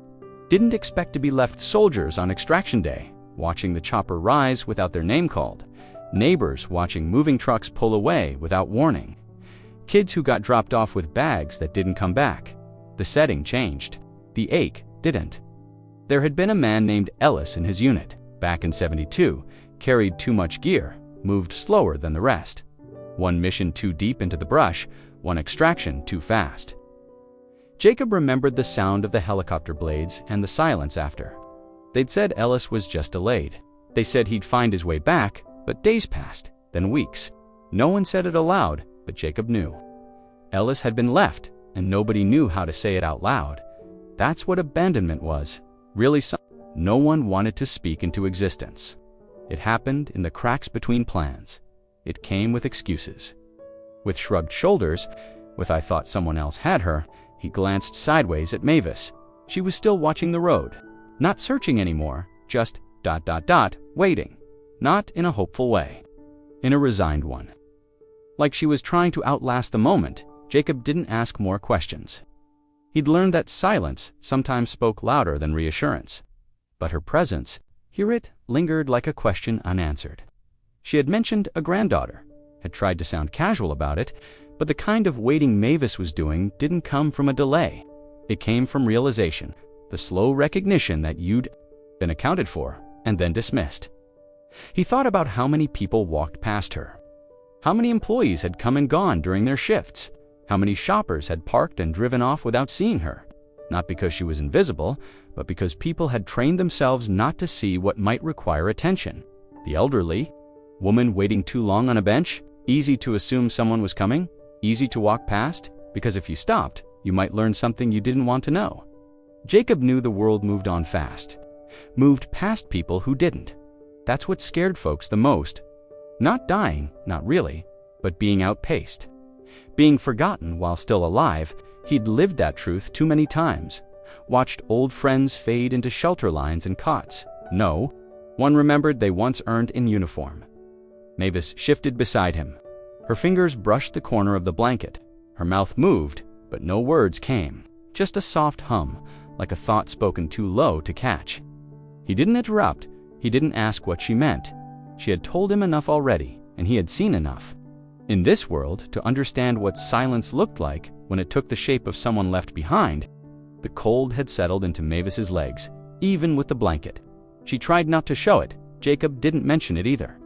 Speaker 1: didn't expect to be left. Soldiers on extraction day, watching the chopper rise without their name called. Neighbors watching moving trucks pull away without warning. Kids who got dropped off with bags that didn't come back. The setting changed. The ache didn't. There had been a man named Ellis in his unit, back in '72, carried too much gear, moved slower than the rest. One mission too deep into the brush, one extraction too fast. Jacob remembered the sound of the helicopter blades and the silence after. They'd said Ellis was just delayed. They said he'd find his way back, but days passed, then weeks. No one said it aloud, but Jacob knew. Ellis had been left, and nobody knew how to say it out loud. That's what abandonment was. Really, no one wanted to speak into existence. It happened in the cracks between plans. It came with excuses. With shrugged shoulders, with "I thought someone else had her," he glanced sideways at Mavis. She was still watching the road. Not searching anymore, just ... waiting. Not in a hopeful way. In a resigned one. Like she was trying to outlast the moment, Jacob didn't ask more questions. He'd learned that silence sometimes spoke louder than reassurance. But her presence, hear it, lingered like a question unanswered. She had mentioned a granddaughter, had tried to sound casual about it, but the kind of waiting Mavis was doing didn't come from a delay. It came from realization, the slow recognition that you'd been accounted for and then dismissed. He thought about how many people walked past her. How many employees had come and gone during their shifts? How many shoppers had parked and driven off without seeing her? Not because she was invisible, but because people had trained themselves not to see what might require attention. The elderly, woman waiting too long on a bench, easy to assume someone was coming, easy to walk past, because if you stopped, you might learn something you didn't want to know. Jacob knew the world moved on fast, moved past people who didn't. That's what scared folks the most. Not dying, not really, but being outpaced. Being forgotten while still alive. He'd lived that truth too many times. Watched old friends fade into shelter lines and cots. No, one remembered they once earned in uniform. Mavis shifted beside him. Her fingers brushed the corner of the blanket. Her mouth moved, but no words came. Just a soft hum, like a thought spoken too low to catch. He didn't interrupt. He didn't ask what she meant. She had told him enough already, and he had seen enough. In this world, to understand what silence looked like when it took the shape of someone left behind, the cold had settled into Mavis's legs, even with the blanket. She tried not to show it. Jacob didn't mention it either.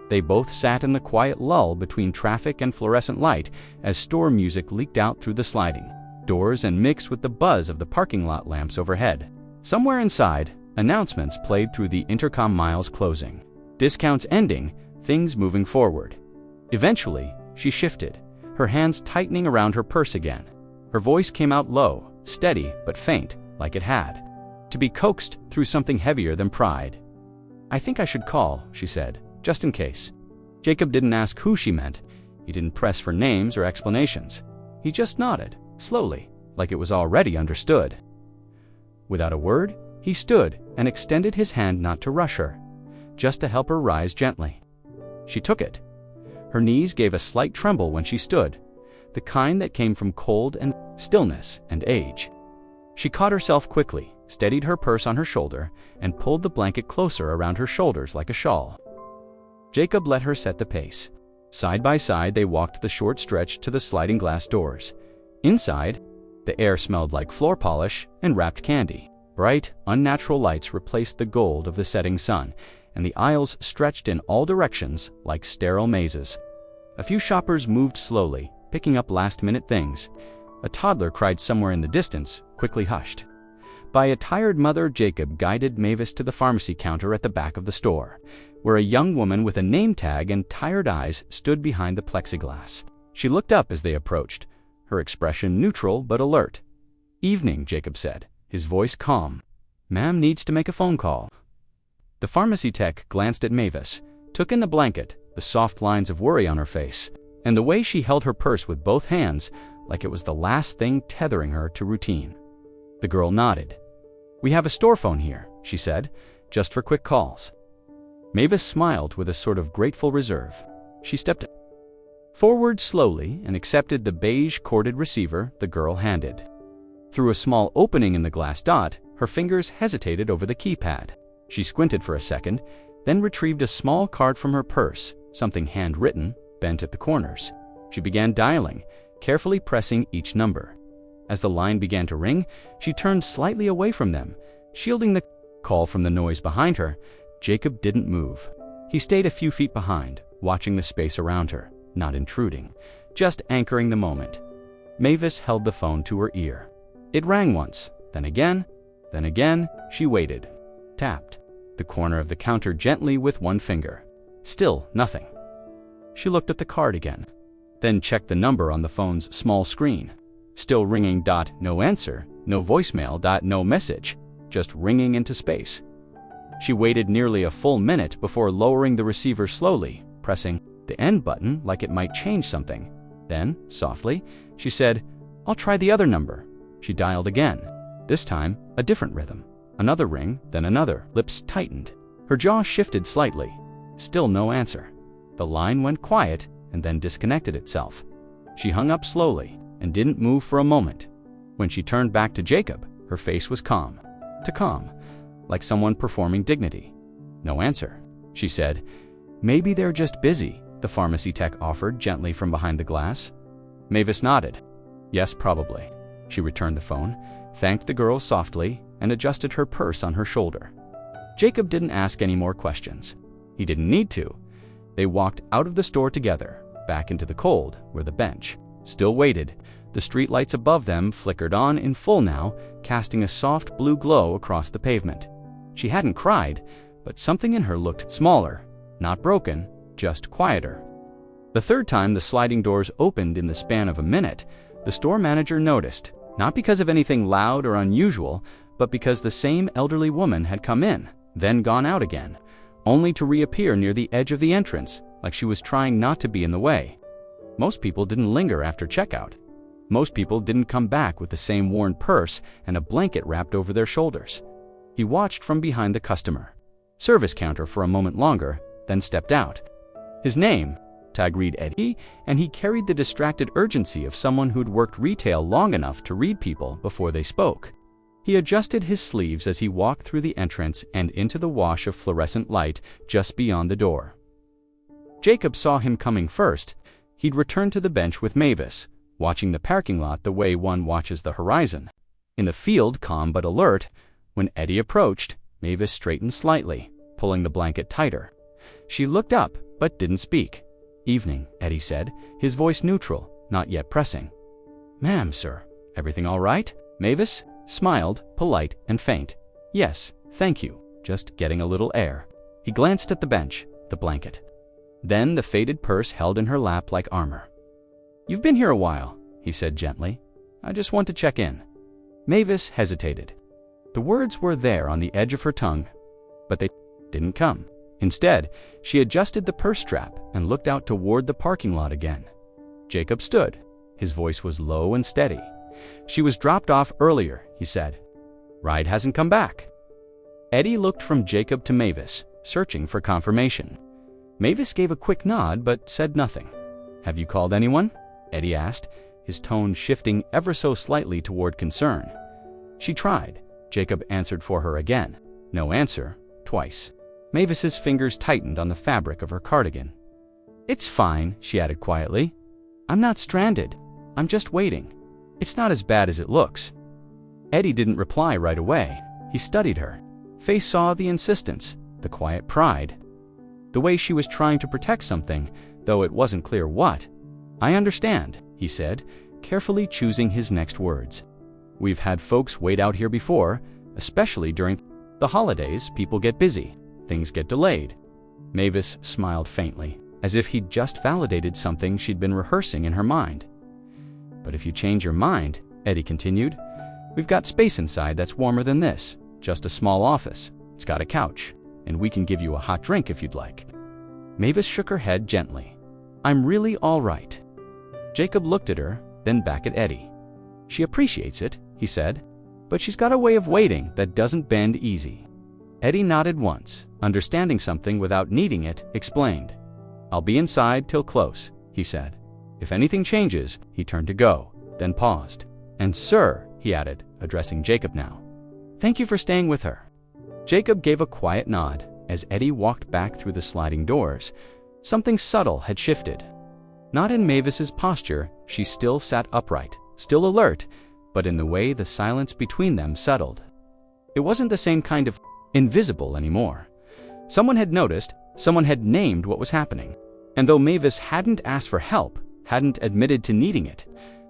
Speaker 1: They both sat in the quiet lull between traffic and fluorescent light as store music leaked out through the sliding doors and mixed with the buzz of the parking lot lamps overhead. Somewhere inside, announcements played through the intercom, miles closing, discounts ending, things moving forward. Eventually, she shifted, her hands tightening around her purse again. Her voice came out low, steady but faint, like it had to be coaxed through something heavier than pride. "I think I should call," she said, "just in case." Jacob didn't ask who she meant. He didn't press for names or explanations. He just nodded, slowly, like it was already understood. Without a word, he stood and extended his hand, not to rush her, just to help her rise gently. She took it. Her knees gave a slight tremble when she stood, the kind that came from cold and stillness and age. She caught herself quickly, steadied her purse on her shoulder, and pulled the blanket closer around her shoulders like a shawl. Jacob let her set the pace. Side by side, they walked the short stretch to the sliding glass doors. Inside, the air smelled like floor polish and wrapped candy. Bright, unnatural lights replaced the gold of the setting sun, and the aisles stretched in all directions like sterile mazes. A few shoppers moved slowly, picking up last-minute things. A toddler cried somewhere in the distance, quickly hushed. By a tired mother, Jacob guided Mavis to the pharmacy counter at the back of the store, where a young woman with a name tag and tired eyes stood behind the plexiglass. She looked up as they approached, her expression neutral but alert. "Evening," Jacob said, his voice calm. "Ma'am needs to make a phone call." The pharmacy tech glanced at Mavis, took in the blanket, the soft lines of worry on her face, and the way she held her purse with both hands, like it was the last thing tethering her to routine. The girl nodded. "We have a store phone here," she said, "just for quick calls." Mavis smiled with a sort of grateful reserve. She stepped forward slowly and accepted the beige corded receiver the girl handed. Through a small opening in the glass dot, her fingers hesitated over the keypad. She squinted for a second, then retrieved a small card from her purse, something handwritten, bent at the corners. She began dialing, carefully pressing each number. As the line began to ring, she turned slightly away from them, shielding the call from the noise behind her. Jacob didn't move. He stayed a few feet behind, watching the space around her, not intruding, just anchoring the moment. Mavis held the phone to her ear. It rang once, then again, she waited. Tapped the corner of the counter gently with one finger. Still nothing. She looked at the card again, then checked the number on the phone's small screen. Still ringing. No answer, no voicemail. No message, just ringing into space. She waited nearly a full minute before lowering the receiver slowly, pressing the end button like it might change something. Then, softly, she said, "I'll try the other number." She dialed again, this time a different rhythm. Another ring, then another. Lips tightened. Her jaw shifted slightly. Still no answer. The line went quiet and then disconnected itself. She hung up slowly and didn't move for a moment. When she turned back to Jacob, her face was calm. Too calm, like someone performing dignity. "No answer," she said. "Maybe they're just busy," the pharmacy tech offered gently from behind the glass. Mavis nodded. "Yes, probably." She returned the phone, thanked the girl softly, and adjusted her purse on her shoulder. Jacob didn't ask any more questions. He didn't need to. They walked out of the store together, back into the cold, where the bench still waited. The streetlights above them flickered on in full now, casting a soft blue glow across the pavement. She hadn't cried, but something in her looked smaller, not broken, just quieter. The third time the sliding doors opened in the span of a minute, the store manager noticed, not because of anything loud or unusual, but because the same elderly woman had come in, then gone out again, only to reappear near the edge of the entrance, like she was trying not to be in the way. Most people didn't linger after checkout. Most people didn't come back with the same worn purse and a blanket wrapped over their shoulders. He watched from behind the customer service counter for a moment longer, then stepped out. His name, tag read Eddie, and he carried the distracted urgency of someone who'd worked retail long enough to read people before they spoke. He adjusted his sleeves as he walked through the entrance and into the wash of fluorescent light just beyond the door. Jacob saw him coming first. He'd returned to the bench with Mavis, watching the parking lot the way one watches the horizon. In the field, calm but alert, when Eddie approached, Mavis straightened slightly, pulling the blanket tighter. She looked up, but didn't speak. "Evening," Eddie said, his voice neutral, not yet pressing. "Ma'am, sir, everything all right?" Mavis smiled, polite and faint. "Yes, thank you, just getting a little air." He glanced at the bench, the blanket. Then the faded purse held in her lap like armor. "You've been here a while," he said gently. "I just want to check in." Mavis hesitated. The words were there on the edge of her tongue, but they didn't come. Instead, she adjusted the purse strap and looked out toward the parking lot again. Jacob stood. His voice was low and steady. "She was dropped off earlier," he said. "Ride hasn't come back." Eddie looked from Jacob to Mavis, searching for confirmation. Mavis gave a quick nod but said nothing. "Have you called anyone?" Eddie asked, his tone shifting ever so slightly toward concern. "She tried." Jacob answered for her again. No answer, twice. Mavis's fingers tightened on the fabric of her cardigan. "It's fine," she added quietly. "I'm not stranded. I'm just waiting. It's not as bad as it looks." Eddie didn't reply right away. He studied her. Face saw the insistence, the quiet pride. The way she was trying to protect something, though it wasn't clear what. "I understand," he said, carefully choosing his next words. "We've had folks wait out here before, especially during the holidays. People get busy. Things get delayed." Mavis smiled faintly, as if he'd just validated something she'd been rehearsing in her mind. "But if you change your mind," Eddie continued, "we've got space inside that's warmer than this. Just a small office. It's got a couch, and we can give you a hot drink if you'd like." Mavis shook her head gently. "I'm really all right." Jacob looked at her, then back at Eddie. "She appreciates it," he said, "but she's got a way of waiting that doesn't bend easy." Eddie nodded once, understanding something without needing it, explained. "I'll be inside till close," he said. "If anything changes," he turned to go, then paused. "And sir," he added, addressing Jacob now, "thank you for staying with her." Jacob gave a quiet nod as Eddie walked back through the sliding doors. Something subtle had shifted. Not in Mavis's posture, she still sat upright, still alert, but in the way the silence between them settled. It wasn't the same kind of invisible anymore. Someone had noticed, someone had named what was happening. And though Mavis hadn't asked for help, hadn't admitted to needing it,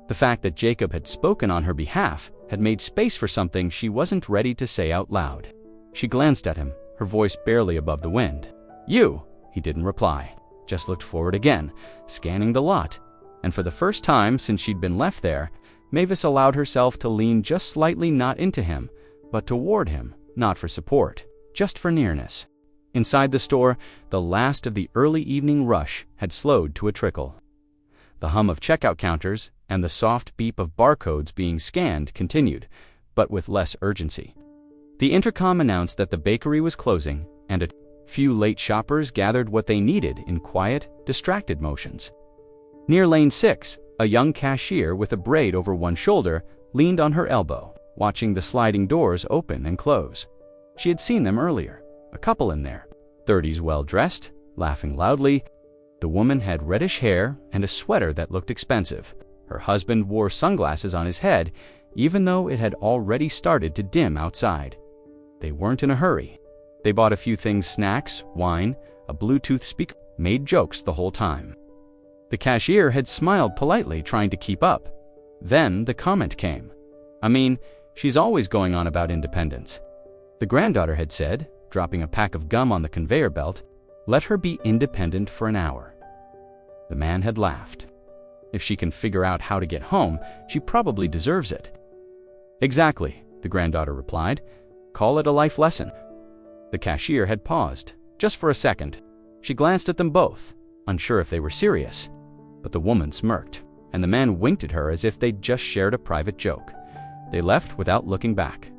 Speaker 1: the fact that Jacob had spoken on her behalf had made space for something she wasn't ready to say out loud. She glanced at him, her voice barely above the wind. "You?" He didn't reply, just looked forward again, scanning the lot. And for the first time since she'd been left there, Mavis allowed herself to lean just slightly, not into him, but toward him, not for support, just for nearness. Inside the store, the last of the early evening rush had slowed to a trickle. The hum of checkout counters and the soft beep of barcodes being scanned continued, but with less urgency. The intercom announced that the bakery was closing, and a few late shoppers gathered what they needed in quiet, distracted motions. Near lane 6, A young cashier with a braid over one shoulder leaned on her elbow, watching the sliding doors open and close. She had seen them earlier, a couple in there, 30s well-dressed, laughing loudly. The woman had reddish hair and a sweater that looked expensive. Her husband wore sunglasses on his head, even though it had already started to dim outside. They weren't in a hurry. They bought a few things: snacks, wine, a Bluetooth speaker, made jokes the whole time. The cashier had smiled politely, trying to keep up. Then the comment came. "I mean, she's always going on about independence." The granddaughter had said, dropping a pack of gum on the conveyor belt, "Let her be independent for an hour." The man had laughed. "If she can figure out how to get home, she probably deserves it." "Exactly," the granddaughter replied. "Call it a life lesson." The cashier had paused, just for a second. She glanced at them both, unsure if they were serious. But the woman smirked, and the man winked at her as if they'd just shared a private joke. They left without looking back.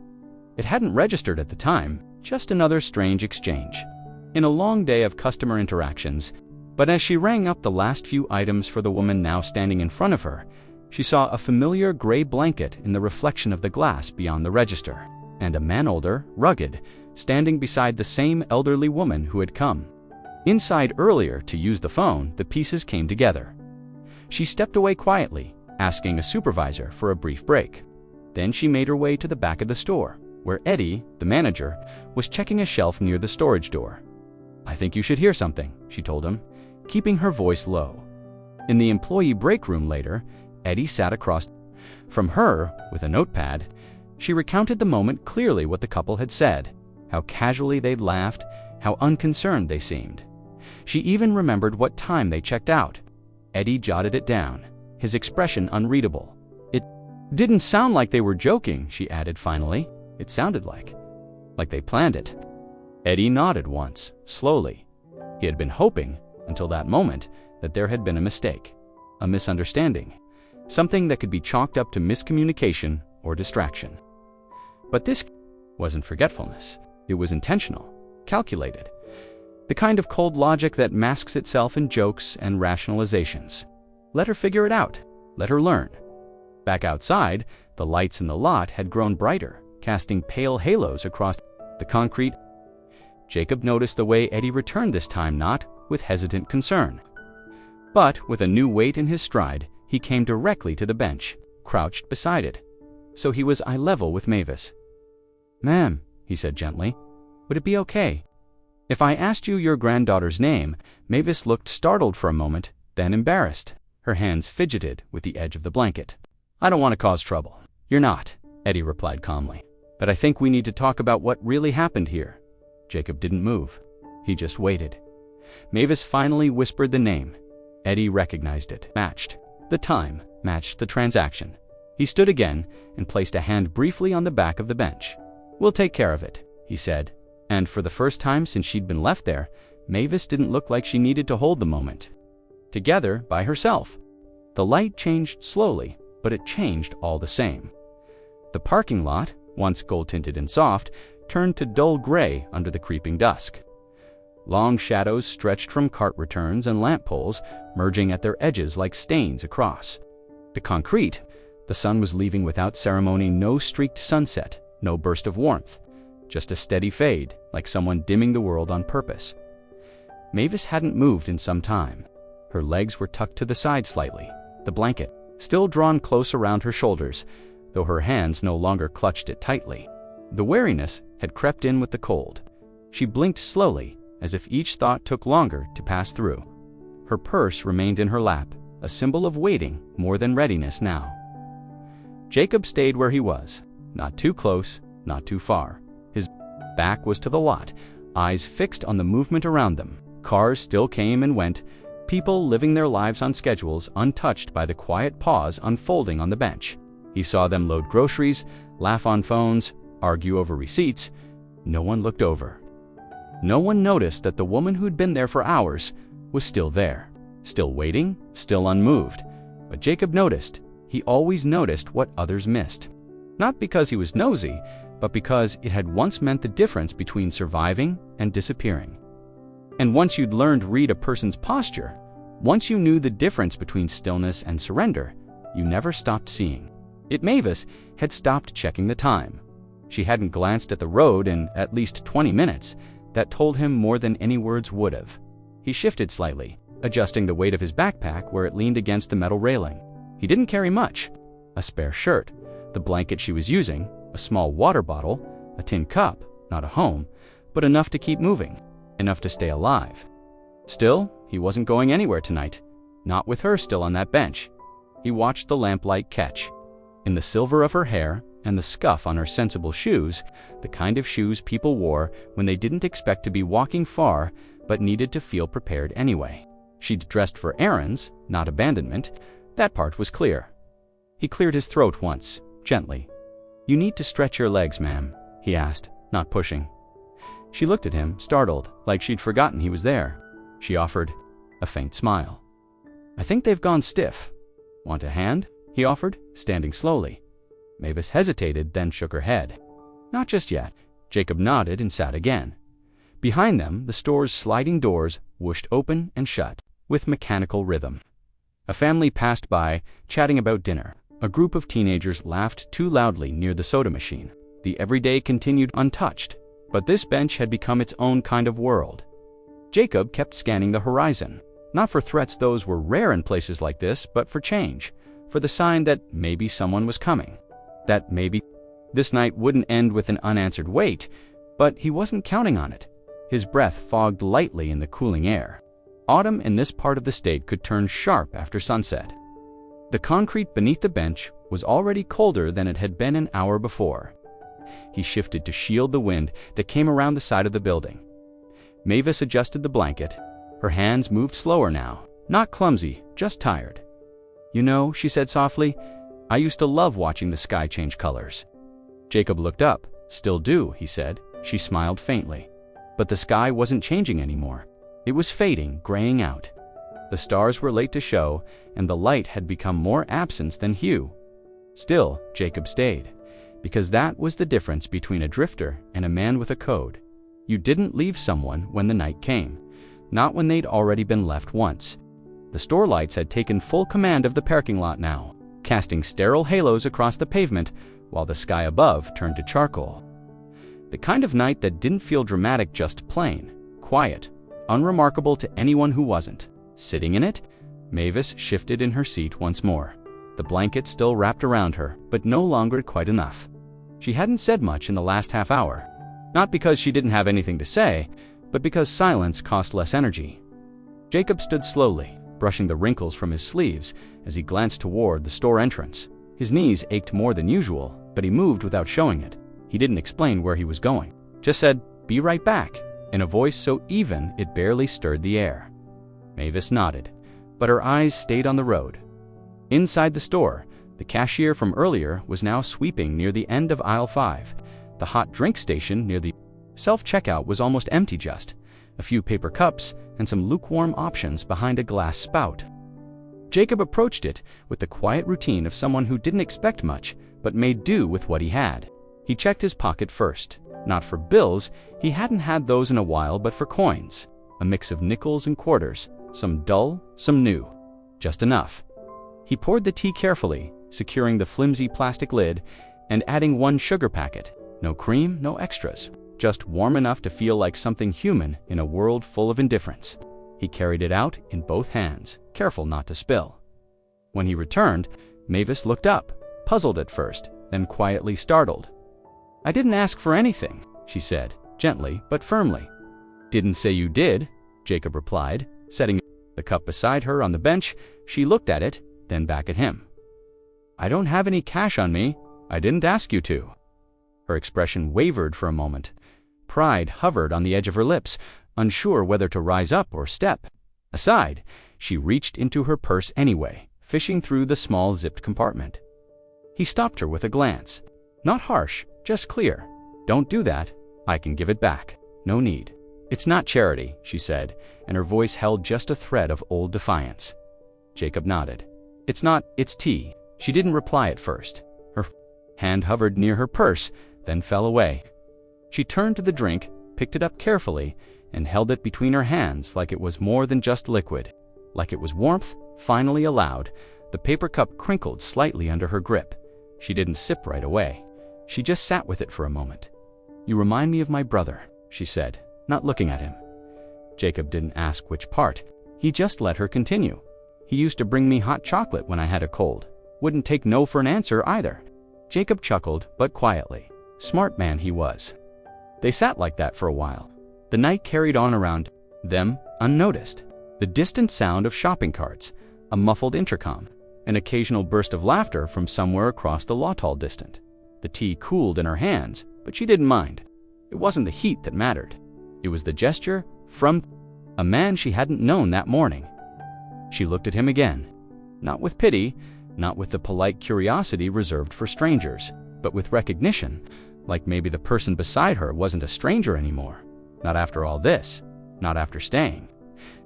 Speaker 1: It hadn't registered at the time, just another strange exchange in a long day of customer interactions. But as she rang up the last few items for the woman now standing in front of her, she saw a familiar gray blanket in the reflection of the glass beyond the register, and a man, older, rugged, standing beside the same elderly woman who had come inside earlier to use the phone. The pieces came together. She stepped away quietly, asking a supervisor for a brief break. Then she made her way to the back of the store, where Eddie, the manager, was checking a shelf near the storage door. "I think you should hear something," she told him, keeping her voice low. In the employee break room later, Eddie sat across from her with a notepad. She recounted the moment clearly, what the couple had said, how casually they'd laughed, how unconcerned they seemed. She even remembered what time they checked out. Eddie jotted it down, his expression unreadable. "It didn't sound like they were joking," she added finally. "It sounded like they planned it." Eddie nodded once, slowly. He had been hoping, until that moment, that there had been a mistake, a misunderstanding, something that could be chalked up to miscommunication or distraction. But this wasn't forgetfulness. It was intentional, calculated, the kind of cold logic that masks itself in jokes and rationalizations. Let her figure it out. Let her learn. Back outside, the lights in the lot had grown brighter, casting pale halos across the concrete. Jacob noticed the way Eddie returned this time, not with hesitant concern, but with a new weight in his stride. He came directly to the bench, crouched beside it, so he was eye level with Mavis. "Ma'am," he said gently, "would it be okay if I asked you your granddaughter's name?" Mavis looked startled for a moment, then embarrassed. Her hands fidgeted with the edge of the blanket. "I don't want to cause trouble." "You're not," Eddie replied calmly. "But I think we need to talk about what really happened here." Jacob didn't move. He just waited. Mavis finally whispered the name. Eddie recognized it. Matched. The time matched the transaction. He stood again and placed a hand briefly on the back of the bench. "We'll take care of it," he said. And for the first time since she'd been left there, Mavis didn't look like she needed to hold the moment together by herself. The light changed slowly, but it changed all the same. The parking lot, once gold-tinted and soft, turned to dull gray under the creeping dusk. Long shadows stretched from cart returns and lamp poles, merging at their edges like stains across the concrete. The sun was leaving without ceremony, no streaked sunset, no burst of warmth, just a steady fade, like someone dimming the world on purpose. Mavis hadn't moved in some time. Her legs were tucked to the side slightly, the blanket still drawn close around her shoulders, though her hands no longer clutched it tightly. The wariness had crept in with the cold. She blinked slowly, as if each thought took longer to pass through. Her purse remained in her lap, a symbol of waiting more than readiness now. Jacob stayed where he was, not too close, not too far. His back was to the lot, eyes fixed on the movement around them. Cars still came and went, people living their lives on schedules, untouched by the quiet pause unfolding on the bench. He saw them load groceries, laugh on phones, argue over receipts. No one looked over. No one noticed that the woman who'd been there for hours was still there, still waiting, still unmoved. But Jacob noticed. He always noticed what others missed. Not because he was nosy, but because it had once meant the difference between surviving and disappearing. And once you'd learned to read a person's posture, Once you knew the difference between stillness and surrender, you never stopped seeing. Mavis had stopped checking the time. She hadn't glanced at the road in at least 20 minutes. That told him more than any words would have. He shifted slightly, adjusting the weight of his backpack where it leaned against the metal railing. He didn't carry much: a spare shirt, the blanket she was using, a small water bottle, a tin cup, not a home, but enough to keep moving, enough to stay alive. Still, he wasn't going anywhere tonight, not with her still on that bench. He watched the lamplight catch. In the silver of her hair and the scuff on her sensible shoes, the kind of shoes people wore when they didn't expect to be walking far but needed to feel prepared anyway. She'd dressed for errands, not abandonment. That part was clear. He cleared his throat once, gently. "You need to stretch your legs, ma'am," he asked, not pushing. She looked at him, startled, like she'd forgotten he was there. She offered a faint smile. "I think they've gone stiff." "Want a hand?" he offered, standing slowly. Mavis hesitated, then shook her head. "Not just yet." Jacob nodded and sat again. Behind them, the store's sliding doors whooshed open and shut, with mechanical rhythm. A family passed by, chatting about dinner. A group of teenagers laughed too loudly near the soda machine. The everyday continued untouched, but this bench had become its own kind of world. Jacob kept scanning the horizon, not for threats, those were rare in places like this, but for change, for the sign that maybe someone was coming, that maybe this night wouldn't end with an unanswered wait, but he wasn't counting on it. His breath fogged lightly in the cooling air. Autumn in this part of the state could turn sharp after sunset. The concrete beneath the bench was already colder than it had been an hour before. He shifted to shield the wind that came around the side of the building. Mavis adjusted the blanket. Her hands moved slower now, not clumsy, just tired. "You know," she said softly, "I used to love watching the sky change colors." Jacob looked up. "Still do," he said. She smiled faintly. But the sky wasn't changing anymore. It was fading, graying out. The stars were late to show, and the light had become more absence than hue. Still, Jacob stayed, because that was the difference between a drifter and a man with a code. You didn't leave someone when the night came, not when they'd already been left once. The store lights had taken full command of the parking lot now, casting sterile halos across the pavement, while the sky above turned to charcoal. The kind of night that didn't feel dramatic, just plain, quiet, unremarkable to anyone who wasn't. Sitting in it, Mavis shifted in her seat once more. The blanket still wrapped around her, but no longer quite enough. She hadn't said much in the last half hour, not because she didn't have anything to say, but because silence cost less energy. Jacob stood slowly, brushing the wrinkles from his sleeves as he glanced toward the store entrance. His knees ached more than usual, but he moved without showing it. He didn't explain where he was going, just said, "Be right back," in a voice so even it barely stirred the air. Mavis nodded, but her eyes stayed on the road. Inside the store, the cashier from earlier was now sweeping near the end of aisle 5. The hot drink station near the self-checkout was almost empty, just a few paper cups and some lukewarm options behind a glass spout. Jacob approached it with the quiet routine of someone who didn't expect much, but made do with what he had. He checked his pocket first, not for bills, he hadn't had those in a while, but for coins, a mix of nickels and quarters, some dull, some new, just enough. He poured the tea carefully, securing the flimsy plastic lid and adding one sugar packet. No cream, no extras, just warm enough to feel like something human in a world full of indifference. He carried it out in both hands, careful not to spill. When he returned, Mavis looked up, puzzled at first, then quietly startled. "I didn't ask for anything," she said, gently but firmly. "Didn't say you did," Jacob replied, setting the cup beside her on the bench. She looked at it, then back at him. "I don't have any cash on me. I didn't ask you to." Her expression wavered for a moment. Pride hovered on the edge of her lips, unsure whether to rise up or step aside. She reached into her purse anyway, fishing through the small zipped compartment. He stopped her with a glance. Not harsh, just clear. "Don't do that. I can give it back. No need." "It's not charity," she said, and her voice held just a thread of old defiance. Jacob nodded. "It's not, it's tea." She didn't reply at first. Her hand hovered near her purse, then fell away. She turned to the drink, picked it up carefully, and held it between her hands like it was more than just liquid. like it was warmth finally allowed. The paper cup crinkled slightly under her grip. She didn't sip right away. She just sat with it for a moment. "You remind me of my brother," she said, not looking at him. Jacob didn't ask which part. He just let her continue. "He used to bring me hot chocolate when I had a cold. Wouldn't take no for an answer either." Jacob chuckled, but quietly. Smart man he was. They sat like that for a while. The night carried on around them, unnoticed. The distant sound of shopping carts, a muffled intercom, an occasional burst of laughter from somewhere across the Lawtall distant. The tea cooled in her hands, but she didn't mind. It wasn't the heat that mattered. It was the gesture from a man she hadn't known that morning. She looked at him again, not with pity, not with the polite curiosity reserved for strangers, but with recognition, like maybe the person beside her wasn't a stranger anymore. Not after all this, not after staying,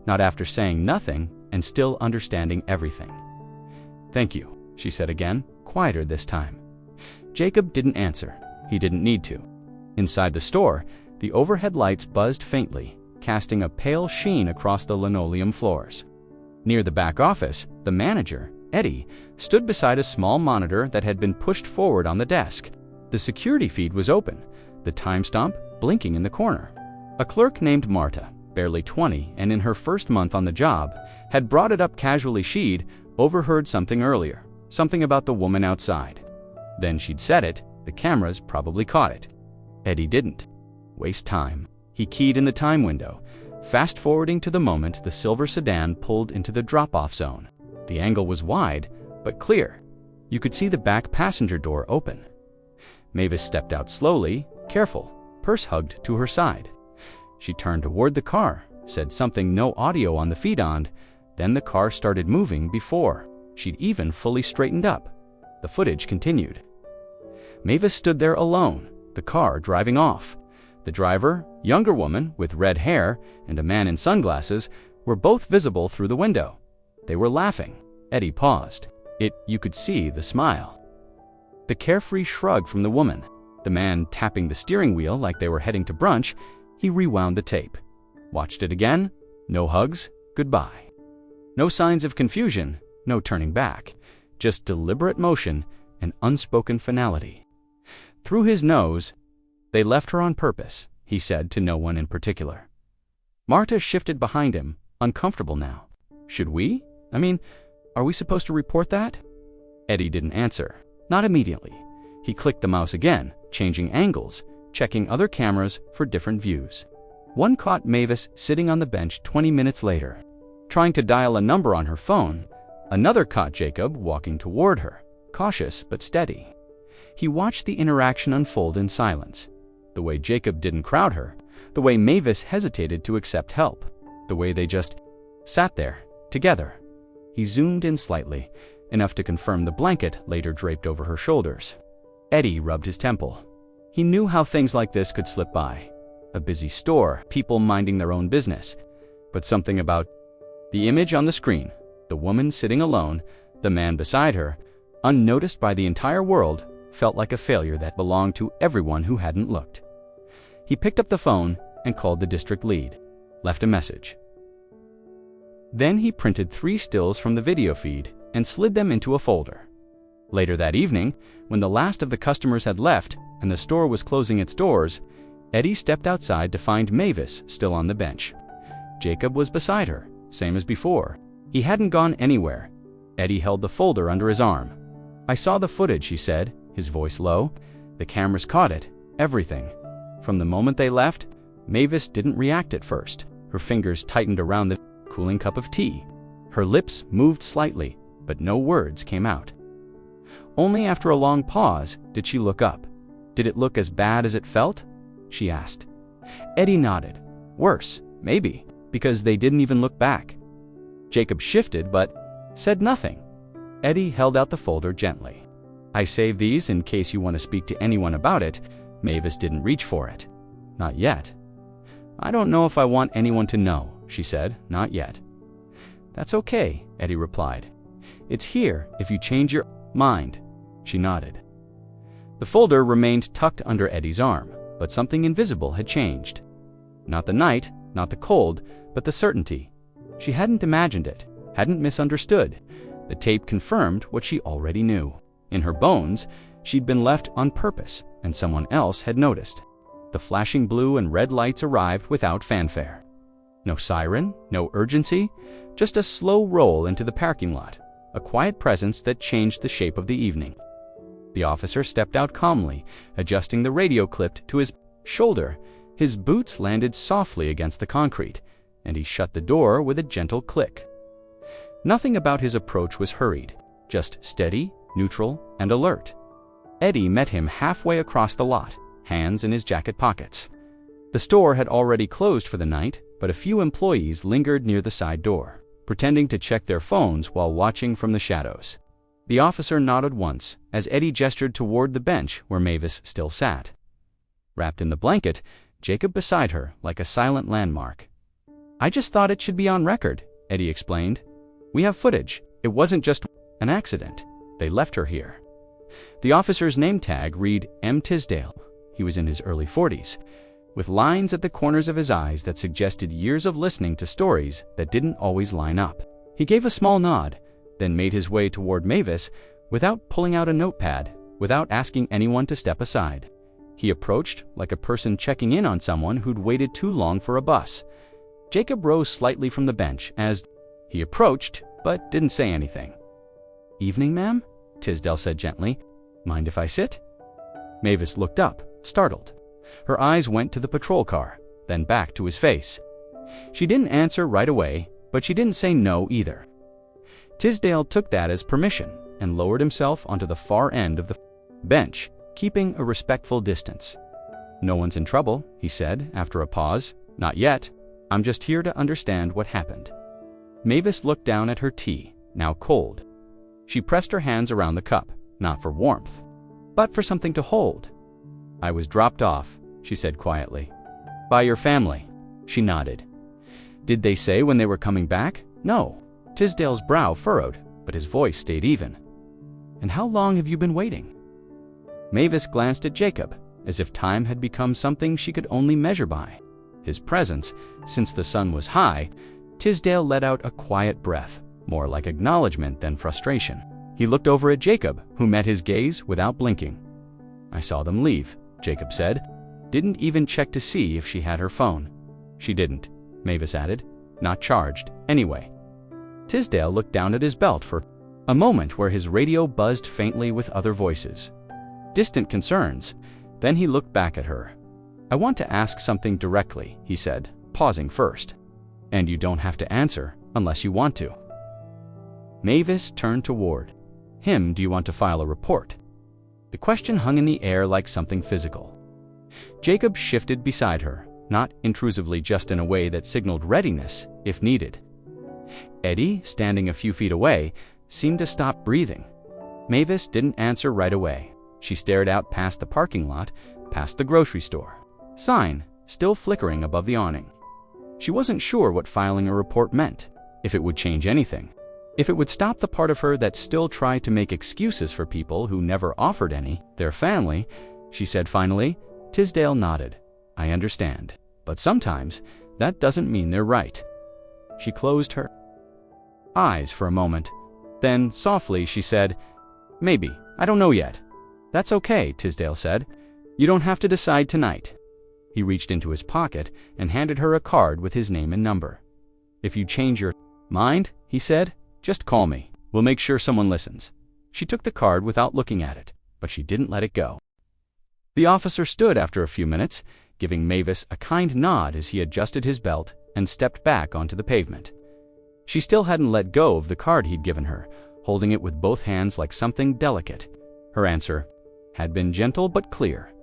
Speaker 1: not after saying nothing and still understanding everything. "Thank you," she said again, quieter this time. Jacob didn't answer. He didn't need to. Inside the store, the overhead lights buzzed faintly, casting a pale sheen across the linoleum floors. Near the back office, the manager, Eddie, stood beside a small monitor that had been pushed forward on the desk. The security feed was open, the time stamp blinking in the corner. A clerk named Marta, barely 20 and in her first month on the job, had brought it up casually. She'd overheard something earlier, something about the woman outside. Then she'd said it, the cameras probably caught it. Eddie didn't waste time. He keyed in the time window, fast-forwarding to the moment the silver sedan pulled into the drop-off zone. The angle was wide, but clear. You could see the back passenger door open. Mavis stepped out slowly, careful, purse hugged to her side. She turned toward the car, said something no audio on the feed on, then the car started moving before she'd even fully straightened up. The footage continued. Mavis stood there alone, the car driving off. The driver, younger woman with red hair, and a man in sunglasses were both visible through the window. They were laughing. Eddie paused. You could see the smile. The carefree shrug from the woman. The man tapping the steering wheel like they were heading to brunch. He rewound the tape. Watched it again. No hugs, goodbye. No signs of confusion, no turning back. Just deliberate motion and unspoken finality. Through his nose, "They left her on purpose," he said to no one in particular. Marta shifted behind him, uncomfortable now. "Should we? Are we supposed to report that?" Eddie didn't answer. Not immediately. He clicked the mouse again, changing angles, checking other cameras for different views. One caught Mavis sitting on the bench 20 minutes later, trying to dial a number on her phone. Another caught Jacob walking toward her, cautious but steady. He watched the interaction unfold in silence. The way Jacob didn't crowd her, the way Mavis hesitated to accept help, the way they just sat there, together. He zoomed in slightly, enough to confirm the blanket later draped over her shoulders. Eddie rubbed his temple. He knew how things like this could slip by. A busy store, people minding their own business. But something about the image on the screen, the woman sitting alone, the man beside her, unnoticed by the entire world, felt like a failure that belonged to everyone who hadn't looked. He picked up the phone and called the district lead, left a message. Then he printed 3 stills from the video feed and slid them into a folder. Later that evening, when the last of the customers had left and the store was closing its doors, Eddie stepped outside to find Mavis still on the bench. Jacob was beside her, same as before. He hadn't gone anywhere. Eddie held the folder under his arm. "I saw the footage," he said, his voice low. "The cameras caught it, everything. From the moment they left, Mavis didn't react at first. Her fingers tightened around the cooling cup of tea. Her lips moved slightly, but no words came out. Only after a long pause did she look up. Did it look as bad as it felt?" she asked. Eddie nodded. "Worse, maybe, because they didn't even look back." Jacob shifted but said nothing. Eddie held out the folder gently. "I saved these in case you want to speak to anyone about it." Mavis didn't reach for it. "Not yet." "I don't know if I want anyone to know," she said. "Not yet." "That's okay," Eddie replied. "It's here if you change your mind." She nodded. The folder remained tucked under Eddie's arm, but something invisible had changed. Not the night, not the cold, but the certainty. She hadn't imagined it. hadn't misunderstood. The tape confirmed what she already knew. In her bones, she'd been left on purpose, and someone else had noticed. The flashing blue and red lights arrived without fanfare. No siren, no urgency, just a slow roll into the parking lot, a quiet presence that changed the shape of the evening. The officer stepped out calmly, adjusting the radio clipped to his shoulder. His boots landed softly against the concrete, and he shut the door with a gentle click. Nothing about his approach was hurried, just steady, neutral, and alert. Eddie met him halfway across the lot, hands in his jacket pockets. The store had already closed for the night, but a few employees lingered near the side door, pretending to check their phones while watching from the shadows. The officer nodded once as Eddie gestured toward the bench where Mavis still sat. Wrapped in the blanket, Jacob beside her like a silent landmark. "I just thought it should be on record," Eddie explained. "We have footage. It wasn't just an accident. They left her here." The officer's name tag read M. Tisdale. He was in his early 40s, with lines at the corners of his eyes that suggested years of listening to stories that didn't always line up. He gave a small nod, then made his way toward Mavis without pulling out a notepad, without asking anyone to step aside. He approached like a person checking in on someone who'd waited too long for a bus. Jacob rose slightly from the bench as he approached, but didn't say anything. "Evening, ma'am?" Tisdale said gently. "Mind if I sit?" Mavis looked up, startled. Her eyes went to the patrol car, then back to his face. She didn't answer right away, but she didn't say no either. Tisdale took that as permission and lowered himself onto the far end of the bench, keeping a respectful distance. "No one's in trouble," he said after a pause. "Not yet. I'm just here to understand what happened." Mavis looked down at her tea, now cold. She pressed her hands around the cup, not for warmth, but for something to hold. "I was dropped off," she said quietly. "By your family." She nodded. "Did they say when they were coming back?" "No." Tisdale's brow furrowed, but his voice stayed even. "And how long have you been waiting?" Mavis glanced at Jacob, as if time had become something she could only measure by. His presence, since the sun was high, Tisdale let out a quiet breath, more like acknowledgement than frustration. He looked over at Jacob, who met his gaze without blinking. "I saw them leave," Jacob said. "Didn't even check to see if she had her phone." "She didn't," Mavis added. "Not charged, anyway." Tisdale looked down at his belt for a moment where his radio buzzed faintly with other voices. Distant concerns. Then he looked back at her. "I want to ask something directly," he said, pausing first. "And you don't have to answer unless you want to." Mavis turned toward him. "Do you want to file a report?" The question hung in the air like something physical. Jacob shifted beside her, not intrusively, just in a way that signaled readiness if needed. Eddie, standing a few feet away, seemed to stop breathing. Mavis didn't answer right away. She stared out past the parking lot, past the grocery store. Sign, still flickering above the awning. She wasn't sure what filing a report meant, if it would change anything, if it would stop the part of her that still tried to make excuses for people who never offered any, their family. She said finally. Tisdale nodded. "I understand, but sometimes that doesn't mean they're right." She closed her eyes for a moment. Then, softly, she said, "Maybe. I don't know yet." "That's okay," Tisdale said. "You don't have to decide tonight." He reached into his pocket and handed her a card with his name and number. "If you change your mind," he said, "just call me. We'll make sure someone listens." She took the card without looking at it, but she didn't let it go. The officer stood after a few minutes, giving Mavis a kind nod as he adjusted his belt and stepped back onto the pavement. She still hadn't let go of the card he'd given her, holding it with both hands like something delicate. Her answer had been gentle but clear.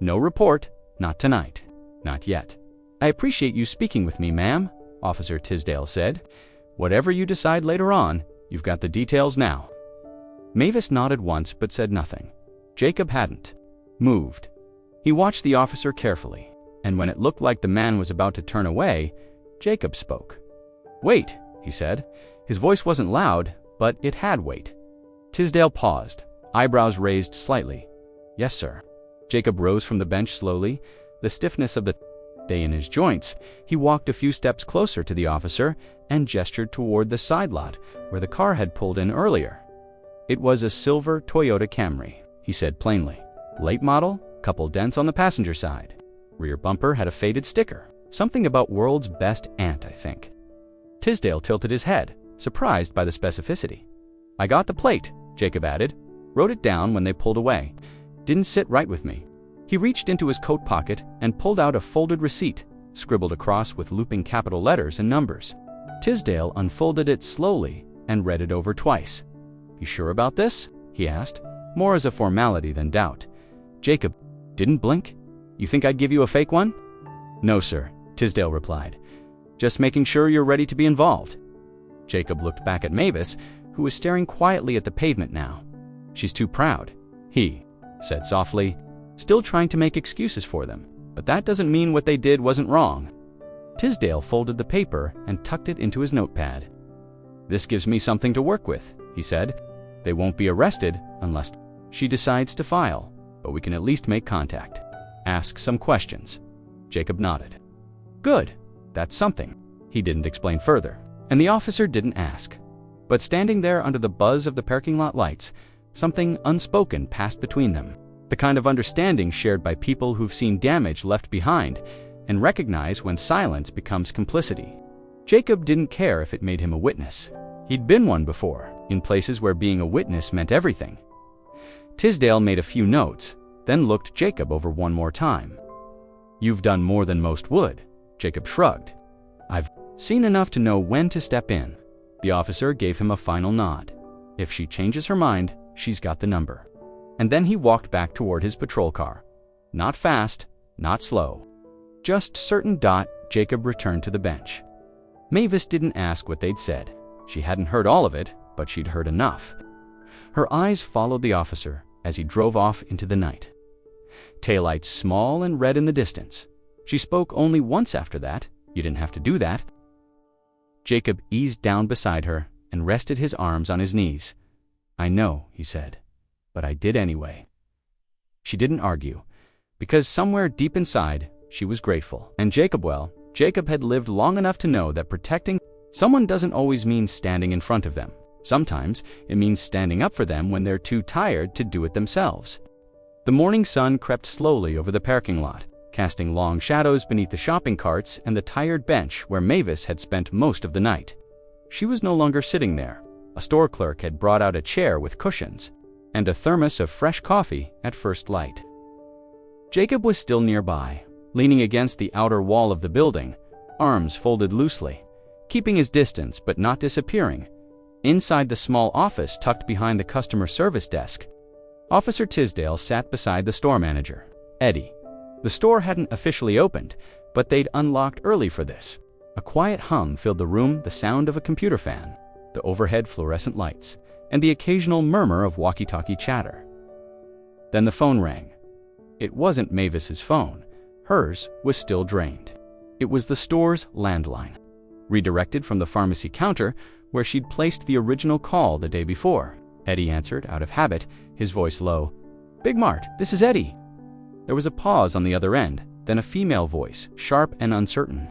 Speaker 1: "No report, not tonight, not yet." "I appreciate you speaking with me, ma'am," Officer Tisdale said. "Whatever you decide later on, you've got the details now." Mavis nodded once but said nothing. Jacob hadn't moved. He watched the officer carefully, and when it looked like the man was about to turn away, Jacob spoke. "Wait," he said. His voice wasn't loud, but it had weight. Tisdale paused, eyebrows raised slightly. "Yes, sir." Jacob rose from the bench slowly, the stiffness of the Day in his joints, he walked a few steps closer to the officer and gestured toward the side lot where the car had pulled in earlier. It was a silver Toyota Camry, he said plainly. Late model, couple dents on the passenger side. Rear bumper had a faded sticker. Something about world's best aunt, I think. Tisdale tilted his head, surprised by the specificity. I got the plate, Jacob added. Wrote it down when they pulled away. Didn't sit right with me. He reached into his coat pocket and pulled out a folded receipt, scribbled across with looping capital letters and numbers. Tisdale unfolded it slowly and read it over twice. You sure about this? He asked, more as a formality than doubt. Jacob didn't blink. You think I'd give you a fake one? No, sir, Tisdale replied. Just making sure you're ready to be involved. Jacob looked back at Mavis, who was staring quietly at the pavement now. She's too proud, he said softly, still trying to make excuses for them. But that doesn't mean what they did wasn't wrong. Tisdale folded the paper and tucked it into his notepad. This gives me something to work with, he said. They won't be arrested unless she decides to file, but we can at least make contact. Ask some questions. Jacob nodded. Good, that's something. He didn't explain further, and the officer didn't ask. But standing there under the buzz of the parking lot lights, something unspoken passed between them. The kind of understanding shared by people who've seen damage left behind and recognize when silence becomes complicity. Jacob didn't care if it made him a witness. He'd been one before, in places where being a witness meant everything. Tisdale made a few notes, then looked Jacob over one more time. You've done more than most would, Jacob shrugged. I've seen enough to know when to step in. The officer gave him a final nod. If she changes her mind, she's got the number. And then he walked back toward his patrol car. Not fast, not slow. Just certain. Jacob returned to the bench. Mavis didn't ask what they'd said. She hadn't heard all of it, but she'd heard enough. Her eyes followed the officer as he drove off into the night. Taillights small and red in the distance. She spoke only once after that. You didn't have to do that. Jacob eased down beside her and rested his arms on his knees. I know, he said, but I did anyway. She didn't argue, because somewhere deep inside, she was grateful. And Jacob had lived long enough to know that protecting someone doesn't always mean standing in front of them. Sometimes it means standing up for them when they're too tired to do it themselves. The morning sun crept slowly over the parking lot, casting long shadows beneath the shopping carts and the tired bench where Mavis had spent most of the night. She was no longer sitting there. A store clerk had brought out a chair with cushions and a thermos of fresh coffee at first light. Jacob was still nearby, leaning against the outer wall of the building, arms folded loosely, keeping his distance but not disappearing. Inside the small office tucked behind the customer service desk, Officer Tisdale sat beside the store manager, Eddie. The store hadn't officially opened, but they'd unlocked early for this. A quiet hum filled the room, the sound of a computer fan, the overhead fluorescent lights, and the occasional murmur of walkie-talkie chatter. Then the phone rang. It wasn't Mavis's phone. Hers was still drained. It was the store's landline, redirected from the pharmacy counter where she'd placed the original call the day before. Eddie answered out of habit, his voice low. Big Mart, this is Eddie. There was a pause on the other end, then a female voice, sharp and uncertain.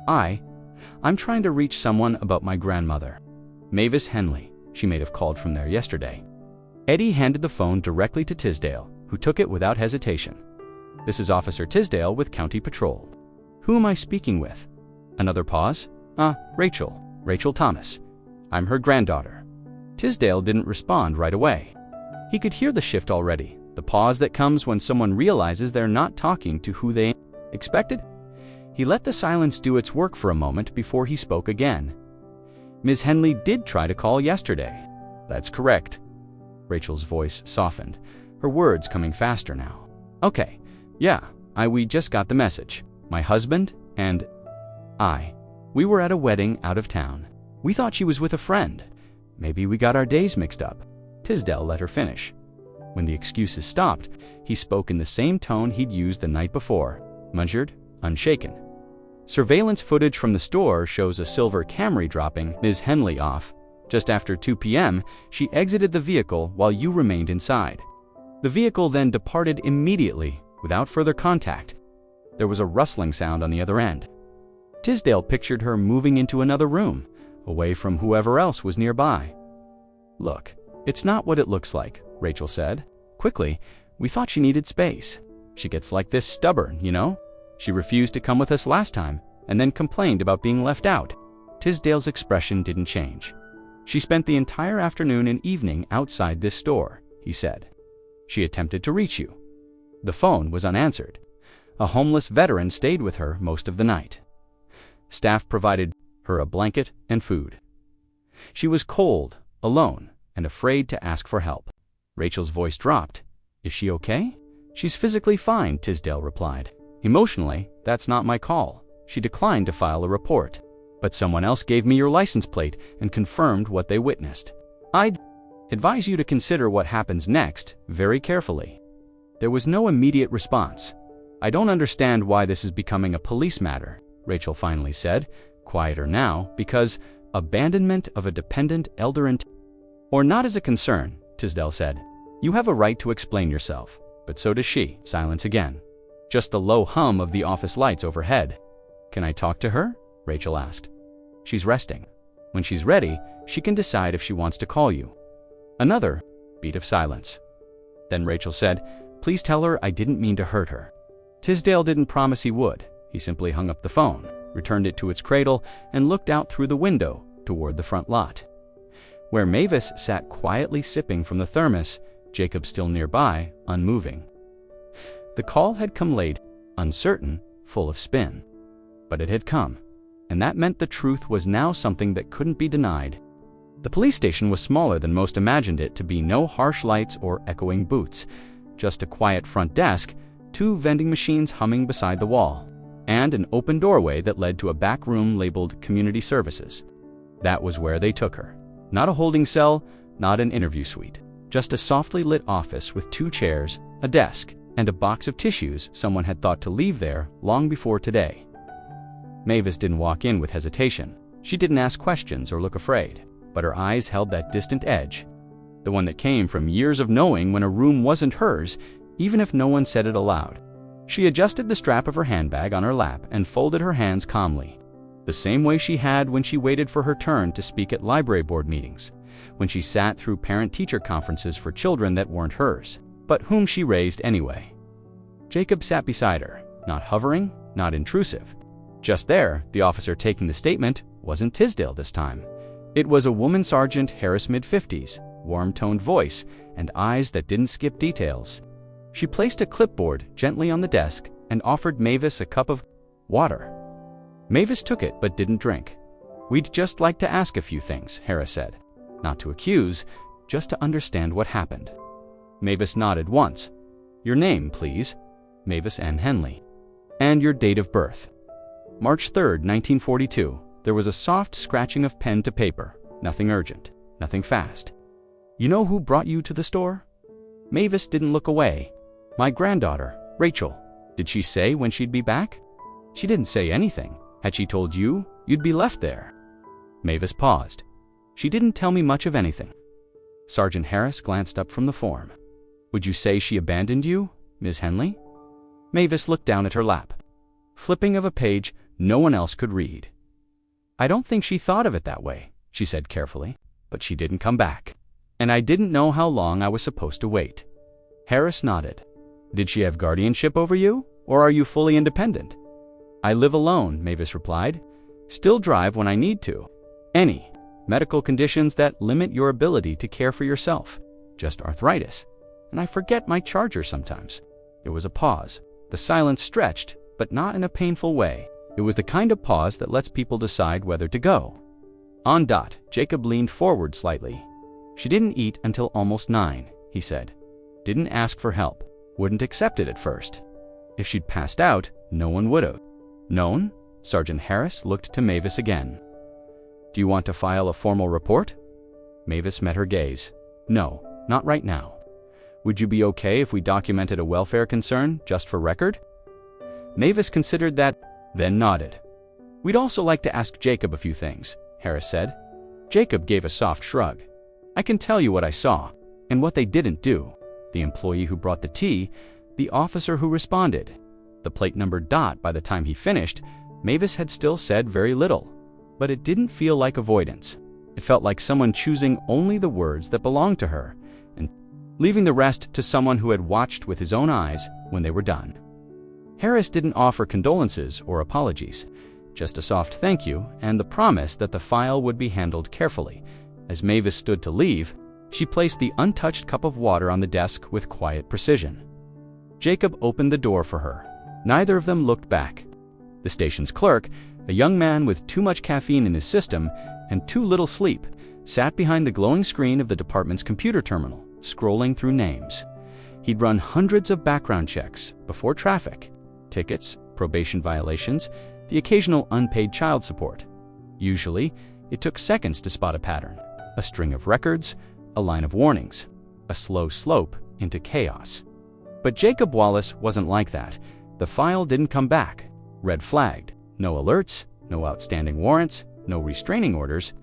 Speaker 1: I'm trying to reach someone about my grandmother. Mavis Henley. She may have called from there yesterday. Eddie handed the phone directly to Tisdale, who took it without hesitation. This is Officer Tisdale with County Patrol. Who am I speaking with? Another pause. Rachel Thomas. I'm her granddaughter. Tisdale didn't respond right away. He could hear the shift already, the pause that comes when someone realizes they're not talking to who they expected. He let the silence do its work for a moment before he spoke again. Ms. Henley did try to call yesterday. That's correct. Rachel's voice softened, her words coming faster now. Okay, yeah, we just got the message. My husband and we were at a wedding out of town. We thought she was with a friend. Maybe we got our days mixed up. Tisdale let her finish. When the excuses stopped, he spoke in the same tone he'd used the night before, measured, unshaken. Surveillance footage from the store shows a silver Camry dropping Ms. Henley off. Just after 2 p.m., she exited the vehicle while you remained inside. The vehicle then departed immediately, without further contact. There was a rustling sound on the other end. Tisdale pictured her moving into another room, away from whoever else was nearby. "Look, it's not what it looks like," Rachel said. Quickly, "We thought she needed space. She gets like this stubborn, you know? She refused to come with us last time, and then complained about being left out." Tisdale's expression didn't change. "She spent the entire afternoon and evening outside this store," he said. "She attempted to reach you. The phone was unanswered. A homeless veteran stayed with her most of the night. Staff provided her a blanket and food. She was cold, alone, and afraid to ask for help." Rachel's voice dropped. "Is she okay?" "She's physically fine," Tisdale replied. "Emotionally, that's not my call. She declined to file a report. But someone else gave me your license plate and confirmed what they witnessed. I'd advise you to consider what happens next very carefully." There was no immediate response. "I don't understand why this is becoming a police matter," Rachel finally said, quieter now, "because abandonment of a dependent elder or not is a concern," Tisdale said. "You have a right to explain yourself, but so does she." Silence again. Just the low hum of the office lights overhead. "Can I talk to her?" Rachel asked. "She's resting. When she's ready, she can decide if she wants to call you." Another beat of silence. Then Rachel said, "Please tell her I didn't mean to hurt her." Tisdale didn't promise he would. He simply hung up the phone, returned it to its cradle, and looked out through the window toward the front lot, where Mavis sat quietly sipping from the thermos, Jacob still nearby, unmoving. The call had come late, uncertain, full of spin. But it had come, and that meant the truth was now something that couldn't be denied. The police station was smaller than most imagined it to be. No harsh lights or echoing boots, just a quiet front desk, 2 vending machines humming beside the wall, and an open doorway that led to a back room labeled Community Services. That was where they took her. Not a holding cell, not an interview suite, just a softly lit office with 2 chairs, a desk, and a box of tissues someone had thought to leave there long before today. Mavis didn't walk in with hesitation. She didn't ask questions or look afraid, but her eyes held that distant edge, the one that came from years of knowing when a room wasn't hers, even if no one said it aloud. She adjusted the strap of her handbag on her lap and folded her hands calmly, the same way she had when she waited for her turn to speak at library board meetings, when she sat through parent-teacher conferences for children that weren't hers, but whom she raised anyway. Jacob sat beside her, not hovering, not intrusive. Just there, the officer taking the statement wasn't Tisdale this time. It was a woman, Sergeant Harris, mid-50s, warm-toned voice, and eyes that didn't skip details. She placed a clipboard gently on the desk and offered Mavis a cup of water. Mavis took it but didn't drink. "We'd just like to ask a few things," Harris said. "Not to accuse, just to understand what happened." Mavis nodded once. "Your name, please." "Mavis N. Henley." "And your date of birth." "March 3rd, 1942. There was a soft scratching of pen to paper. Nothing urgent, nothing fast." "You know who brought you to the store?" Mavis didn't look away. "My granddaughter, Rachel." "Did she say when she'd be back?" "She didn't say anything. Had she told you, you'd be left there." Mavis paused. "She didn't tell me much of anything." Sergeant Harris glanced up from the form. "Would you say she abandoned you, Ms. Henley?" Mavis looked down at her lap, flipping of a page no one else could read. "I don't think she thought of it that way," she said carefully, "but she didn't come back. And I didn't know how long I was supposed to wait." Harris nodded. "Did she have guardianship over you, or are you fully independent?" "I live alone," Mavis replied. "Still drive when I need to. Any medical conditions that limit your ability to care for yourself. Just arthritis. And I forget my charger sometimes." There was a pause. The silence stretched, but not in a painful way. It was the kind of pause that lets people decide whether to go. On dot, Jacob leaned forward slightly. "She didn't eat until almost 9, he said. "Didn't ask for help. Wouldn't accept it at first. If she'd passed out, no one would have known." Sergeant Harris looked to Mavis again. "Do you want to file a formal report?" Mavis met her gaze. "No, not right now. Would you be okay if we documented a welfare concern, just for record?" Mavis considered that, then nodded. "We'd also like to ask Jacob a few things," Harris said. Jacob gave a soft shrug. "I can tell you what I saw, and what they didn't do. The employee who brought the tea, the officer who responded. the plate-numbered dot by the time he finished, Mavis had still said very little. But it didn't feel like avoidance. It felt like someone choosing only the words that belonged to her, and leaving the rest to someone who had watched with his own eyes when they were done. Harris didn't offer condolences or apologies, just a soft thank you and the promise that the file would be handled carefully. As Mavis stood to leave, she placed the untouched cup of water on the desk with quiet precision. Jacob opened the door for her. Neither of them looked back. The station's clerk, a young man with too much caffeine in his system and too little sleep, sat behind the glowing screen of the department's computer terminal, scrolling through names. He'd run hundreds of background checks before traffic, tickets, probation violations, the occasional unpaid child support. Usually, it took seconds to spot a pattern, a string of records, a line of warnings, a slow slope into chaos. But Jacob Wallace wasn't like that. The file didn't come back. Red flagged. No alerts, no outstanding warrants, no restraining orders.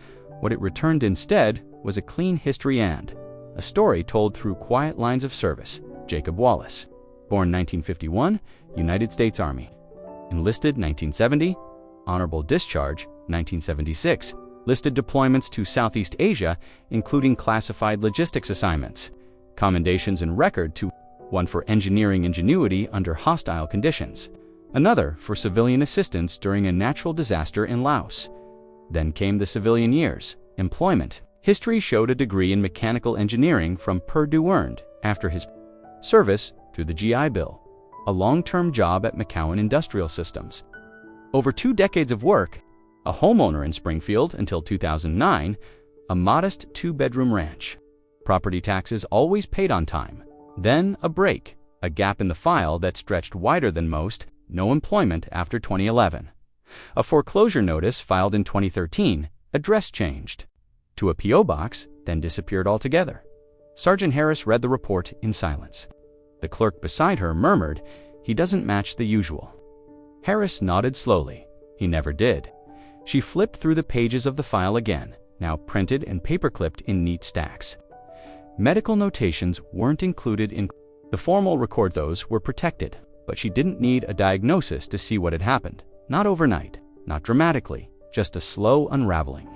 Speaker 1: What it returned instead was a clean history and a story told through quiet lines of service. Jacob Wallace, born 1951, United States Army. Enlisted 1970, honorable discharge 1976. Listed deployments to Southeast Asia, including classified logistics assignments. Commendations and record to one for engineering ingenuity under hostile conditions, another for civilian assistance during a natural disaster in Laos. Then came the civilian years. Employment. History showed a degree in mechanical engineering from Purdue earned after his service through the GI Bill, a long-term job at McCowan Industrial Systems. Over 2 decades of work, a homeowner in Springfield until 2009, a modest 2-bedroom ranch. Property taxes always paid on time. Then a break, a gap in the file that stretched wider than most, no employment after 2011. A foreclosure notice filed in 2013, address changed to a P.O. box, then disappeared altogether. Sergeant Harris read the report in silence. The clerk beside her murmured, "He doesn't match the usual." Harris nodded slowly. He never did. She flipped through the pages of the file again, now printed and paper-clipped in neat stacks. Medical notations weren't included in the formal record. Those were protected, but she didn't need a diagnosis to see what had happened. Not overnight, not dramatically, just a slow unraveling.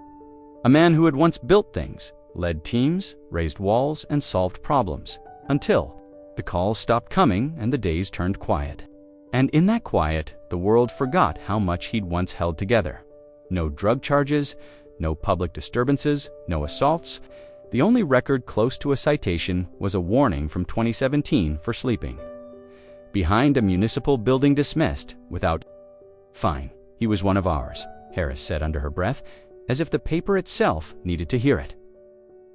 Speaker 1: A man who had once built things, led teams, raised walls, and solved problems, until the calls stopped coming and the days turned quiet. And in that quiet, the world forgot how much he'd once held together. No drug charges, no public disturbances, no assaults. The only record close to a citation was a warning from 2017 for sleeping behind a municipal building dismissed without. "Fine, he was one of ours," Harris said under her breath, as if the paper itself needed to hear it.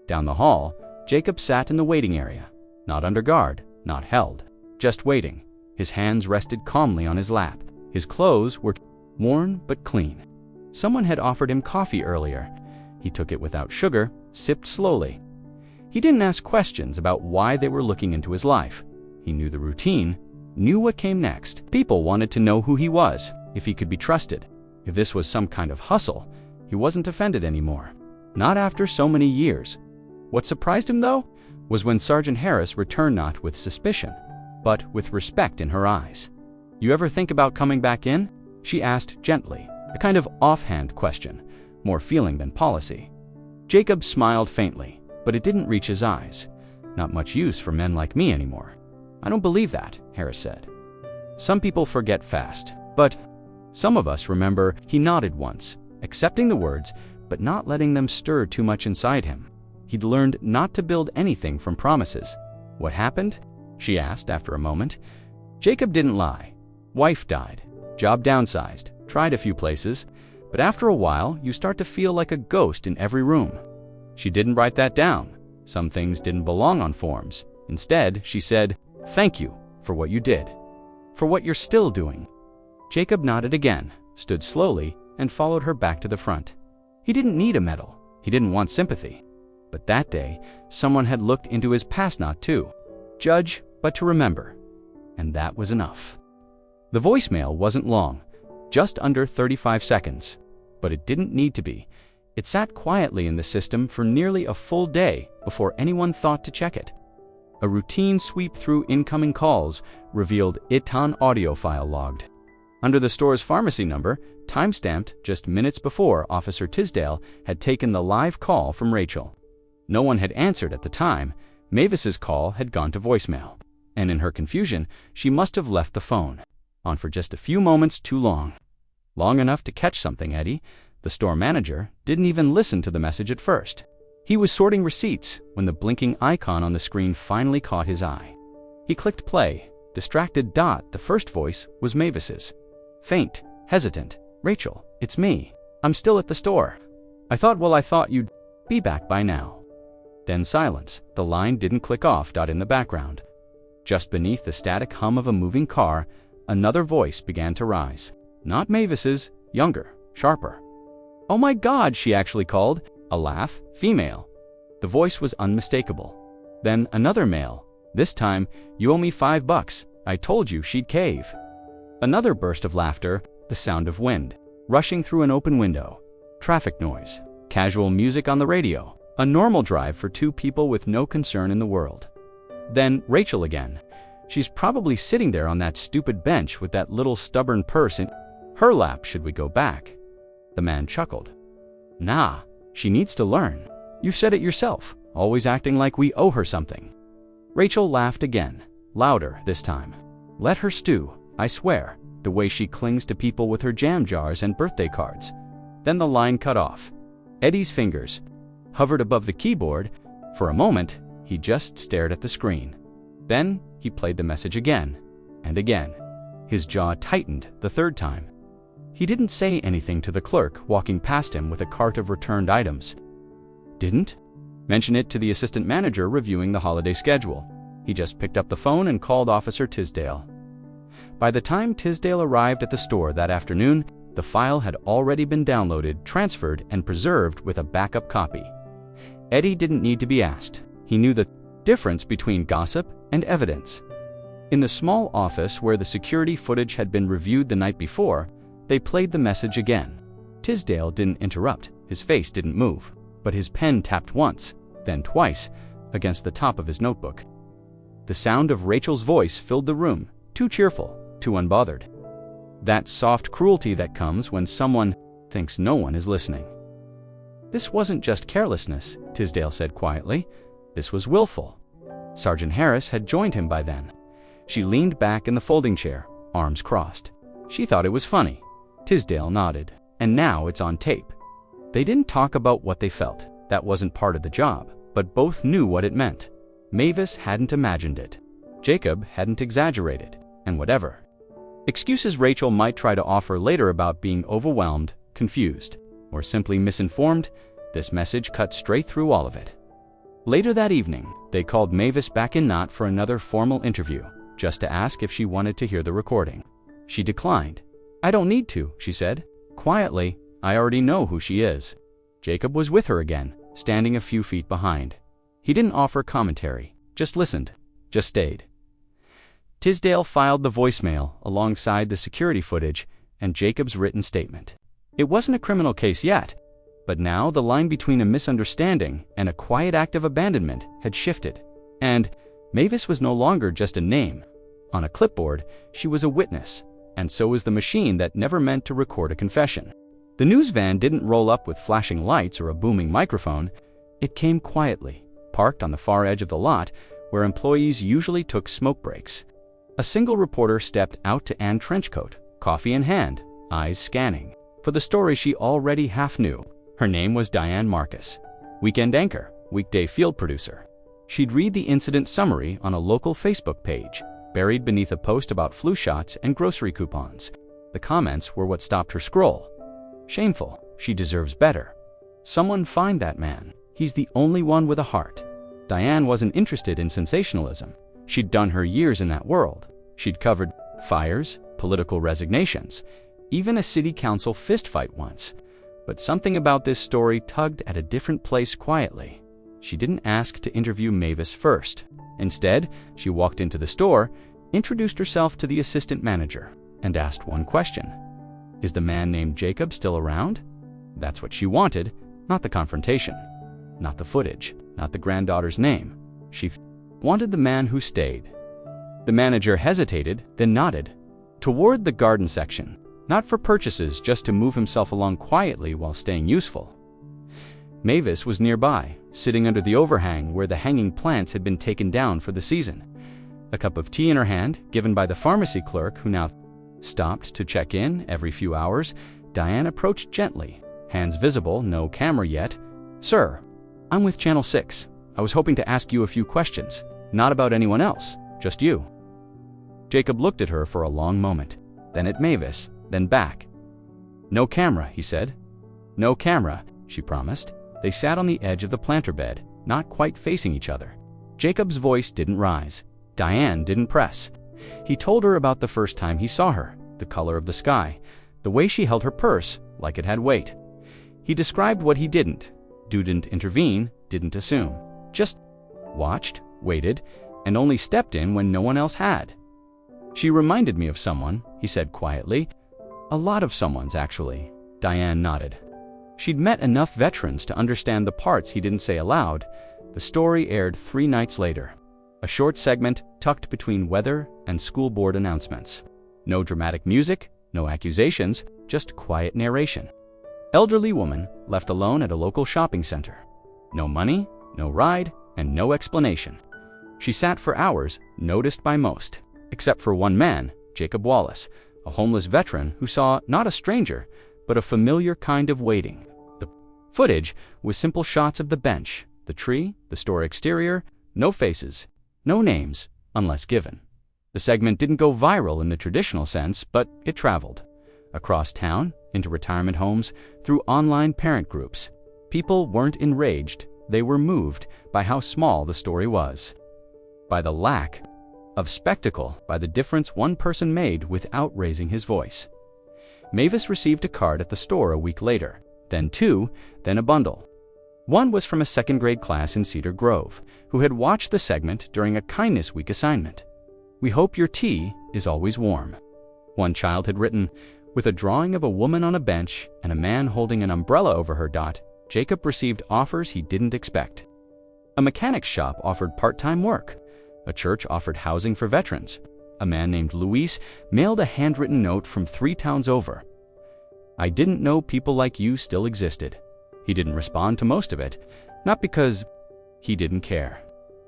Speaker 1: Down the hall, Jacob sat in the waiting area, not under guard, not held, just waiting. His hands rested calmly on his lap. His clothes were worn but clean. Someone had offered him coffee earlier. He took it without sugar, sipped slowly. He didn't ask questions about why they were looking into his life. He knew the routine, knew what came next. People wanted to know who he was, if he could be trusted. If this was some kind of hustle, he wasn't offended anymore. Not after so many years. What surprised him, though, was when Sergeant Harris returned not with suspicion, but with respect in her eyes. "You ever think about coming back in?" she asked gently, a kind of offhand question, more feeling than policy. Jacob smiled faintly, but it didn't reach his eyes. "Not much use for men like me anymore." "I don't believe that," Harris said. "Some people forget fast, but some of us remember." He nodded once, accepting the words, but not letting them stir too much inside him. He'd learned not to build anything from promises. "What happened?" she asked after a moment. Jacob didn't lie. "Wife died. Job downsized. Tried a few places. But after a while, you start to feel like a ghost in every room." She didn't write that down. Some things didn't belong on forms. Instead, she said, "Thank you for what you did. For what you're still doing." Jacob nodded again, stood slowly, and followed her back to the front. He didn't need a medal. He didn't want sympathy. But that day, someone had looked into his past, not to judge, but to remember. And that was enough. The voicemail wasn't long, just under 35 seconds. But it didn't need to be. It sat quietly in the system for nearly a full day before anyone thought to check it. A routine sweep through incoming calls revealed ITAN audio file logged. Under the store's pharmacy number, timestamped just minutes before Officer Tisdale had taken the live call from Rachel. No one had answered at the time. Mavis's call had gone to voicemail, and in her confusion, she must have left the phone on for just a few moments too long. Long enough to catch something. Eddie, the store manager, didn't even listen to the message at first. He was sorting receipts when the blinking icon on the screen finally caught his eye. He clicked play. Distracted. The first voice was Mavis's. Faint, hesitant. "Rachel, it's me. I'm still at the store. I thought you'd be back by now." Then silence. The line didn't click off. In the background, just beneath the static hum of a moving car, another voice began to rise. Not Mavis's, younger, sharper. "Oh my God," she actually called. A laugh, female. The voice was unmistakable. Then another male. This time, "You owe me $5. I told you she'd cave." Another burst of laughter, the sound of wind rushing through an open window. Traffic noise, casual music on the radio. A normal drive for two people with no concern in the world. Then Rachel again. She's probably sitting there on that stupid bench with that little stubborn purse in her lap. "Should we go back?" The man chuckled. "Nah, she needs to learn. You said it yourself, always acting like we owe her something." Rachel laughed again, louder this time. "Let her stew, I swear, the way she clings to people with her jam jars and birthday cards." Then the line cut off. Eddie's fingers hovered above the keyboard. For a moment, he just stared at the screen. Then he played the message again and again. His jaw tightened the third time. He didn't say anything to the clerk walking past him with a cart of returned items. Didn't mention it to the assistant manager reviewing the holiday schedule. He just picked up the phone and called Officer Tisdale. By the time Tisdale arrived at the store that afternoon, the file had already been downloaded, transferred, and preserved with a backup copy. Eddie didn't need to be asked. He knew the difference between gossip and evidence. In the small office where the security footage had been reviewed the night before, they played the message again. Tisdale didn't interrupt. His face didn't move, but his pen tapped once, then twice, against the top of his notebook. The sound of Rachel's voice filled the room, too cheerful, too unbothered. That soft cruelty that comes when someone thinks no one is listening. "This wasn't just carelessness," Tisdale said quietly. "This was willful." Sergeant Harris had joined him by then. She leaned back in the folding chair, arms crossed. She thought it was funny. Tisdale nodded. "And now it's on tape." They didn't talk about what they felt. That wasn't part of the job, but both knew what it meant. Mavis hadn't imagined it. Jacob hadn't exaggerated, and whatever excuses Rachel might try to offer later about being overwhelmed, confused, or simply misinformed, this message cut straight through all of it. Later that evening, they called Mavis back in not for another formal interview, just to ask if she wanted to hear the recording. She declined. "I don't need to," she said. Quietly, "I already know who she is." Jacob was with her again, standing a few feet behind. He didn't offer commentary, just listened, just stayed. Tisdale filed the voicemail alongside the security footage and Jacob's written statement. It wasn't a criminal case yet, but now the line between a misunderstanding and a quiet act of abandonment had shifted, and Mavis was no longer just a name. On a clipboard, she was a witness, and so was the machine that never meant to record a confession. The news van didn't roll up with flashing lights or a booming microphone. It came quietly, parked on the far edge of the lot where employees usually took smoke breaks. A single reporter stepped out to Anne Trenchcoat, coffee in hand, eyes scanning for the story she already half knew. Her name was Diane Marcus, weekend anchor, weekday field producer. She'd read the incident summary on a local Facebook page, buried beneath a post about flu shots and grocery coupons. The comments were what stopped her scroll. "Shameful. She deserves better. Someone find that man. He's the only one with a heart." Diane wasn't interested in sensationalism. She'd done her years in that world. She'd covered fires, political resignations, even a city council fistfight once. But something about this story tugged at a different place quietly. She didn't ask to interview Mavis first. Instead, she walked into the store, introduced herself to the assistant manager, and asked one question. Is the man named Jacob still around? That's what she wanted, not the confrontation, not the footage, not the granddaughter's name. She wanted the man who stayed. The manager hesitated, then nodded. Toward the garden section, not for purchases, just to move himself along quietly while staying useful. Mavis was nearby, sitting under the overhang where the hanging plants had been taken down for the season. A cup of tea in her hand, given by the pharmacy clerk who now stopped to check in every few hours, Diane approached gently, hands visible, no camera yet. "Sir, I'm with Channel 6. I was hoping to ask you a few questions. Not about anyone else, just you." Jacob looked at her for a long moment, then at Mavis, then back. "No camera," he said. "No camera," she promised. They sat on the edge of the planter bed, not quite facing each other. Jacob's voice didn't rise. Diane didn't press. He told her about the first time he saw her, the color of the sky, the way she held her purse like it had weight. He described what he didn't intervene, didn't assume. Just watched, waited, and only stepped in when no one else had. "She reminded me of someone," he said quietly. "A lot of someone's, actually." Diane nodded. She'd met enough veterans to understand the parts he didn't say aloud. The story aired 3 nights later. A short segment tucked between weather and school board announcements. No dramatic music, no accusations, just quiet narration. Elderly woman left alone at a local shopping center. No money, no ride, and no explanation. She sat for hours, noticed by most, except for one man, Jacob Wallace, a homeless veteran who saw not a stranger, but a familiar kind of waiting. The footage was simple shots of the bench, the tree, the store exterior, no faces, no names, unless given. The segment didn't go viral in the traditional sense, but it traveled. Across town, into retirement homes, through online parent groups. People weren't enraged, they were moved by how small the story was. By the lack of spectacle, by the difference one person made without raising his voice. Mavis received a card at the store a week later, then 2, then a bundle. One was from a second-grade class in Cedar Grove, who had watched the segment during a Kindness Week assignment. "We hope your tea is always warm." One child had written, with a drawing of a woman on a bench and a man holding an umbrella over her. Jacob received offers he didn't expect. A mechanic's shop offered part-time work. A church offered housing for veterans. A man named Luis mailed a handwritten note from 3 towns over. "I didn't know people like you still existed." He didn't respond to most of it, not because he didn't care,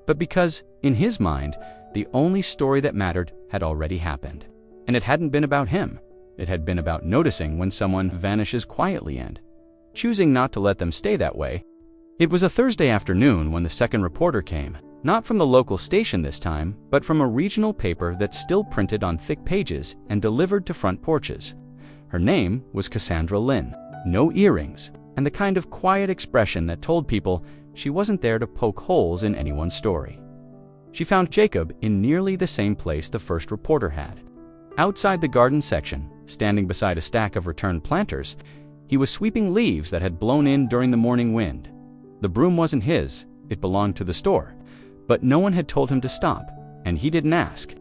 Speaker 1: but because, in his mind, the only story that mattered had already happened. And it hadn't been about him. It had been about noticing when someone vanishes quietly and choosing not to let them stay that way. It was a Thursday afternoon when the second reporter came, not from the local station this time, but from a regional paper that still printed on thick pages and delivered to front porches. Her name was Cassandra Lynn. No earrings, and the kind of quiet expression that told people she wasn't there to poke holes in anyone's story. She found Jacob in nearly the same place the first reporter had. Outside the garden section, standing beside a stack of returned planters, he was sweeping leaves that had blown in during the morning wind. The broom wasn't his, it belonged to the store, but no one had told him to stop, and he didn't ask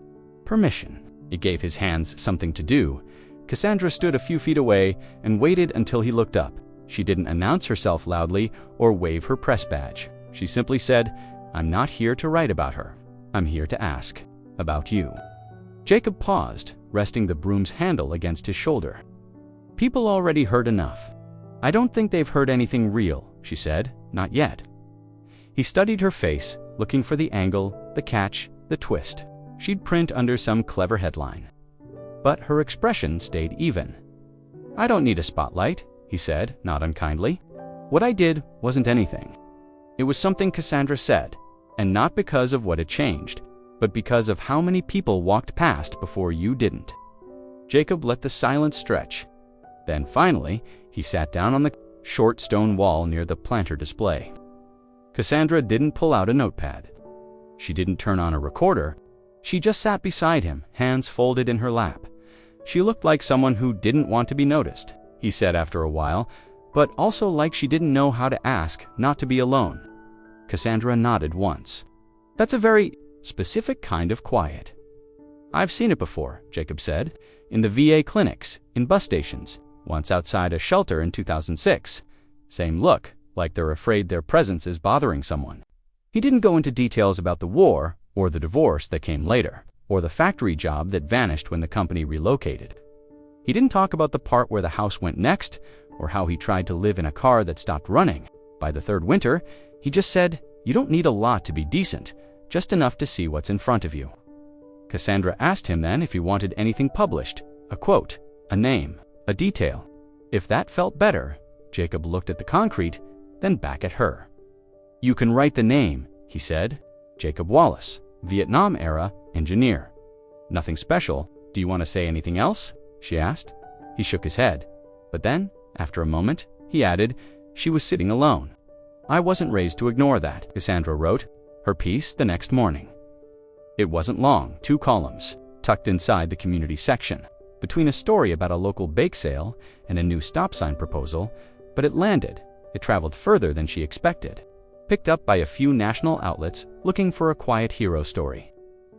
Speaker 1: permission. It gave his hands something to do. Cassandra stood a few feet away and waited until he looked up. She didn't announce herself loudly or wave her press badge. She simply said, "I'm not here to write about her. I'm here to ask about you." Jacob paused, resting the broom's handle against his shoulder. "People already heard enough." "I don't think they've heard anything real," she said. "Not yet." He studied her face, looking for the angle, the catch, the twist. She'd print under some clever headline. But her expression stayed even. "I don't need a spotlight," he said, not unkindly. "What I did wasn't anything. It was something Cassandra said, and not because of what it changed, but because of how many people walked past before you didn't." Jacob let the silence stretch. Then finally, he sat down on the short stone wall near the planter display. Cassandra didn't pull out a notepad. She didn't turn on a recorder. She just sat beside him, hands folded in her lap. She looked like someone who didn't want to be noticed, he said after a while, but also like she didn't know how to ask not to be alone. Cassandra nodded once. "That's a very specific kind of quiet." "I've seen it before," Jacob said, "in the VA clinics, in bus stations, once outside a shelter in 2006. Same look, like they're afraid their presence is bothering someone." He didn't go into details about the war, or the divorce that came later, or the factory job that vanished when the company relocated. He didn't talk about the part where the house went next, or how he tried to live in a car that stopped running. By the third winter, he just said, "You don't need a lot to be decent, just enough to see what's in front of you." Cassandra asked him then if he wanted anything published, a quote, a name, a detail. If that felt better, Jacob looked at the concrete, then back at her. "You can write the name," he said. "Jacob Wallace, Vietnam-era engineer." "Nothing special. Do you want to say anything else?" she asked. He shook his head. But then, after a moment, he added, "She was sitting alone." "I wasn't raised to ignore that," Cassandra wrote, her piece the next morning. It wasn't long, 2 columns, tucked inside the community section, between a story about a local bake sale and a new stop sign proposal, but it landed. It traveled further than she expected. Picked up by a few national outlets looking for a quiet hero story.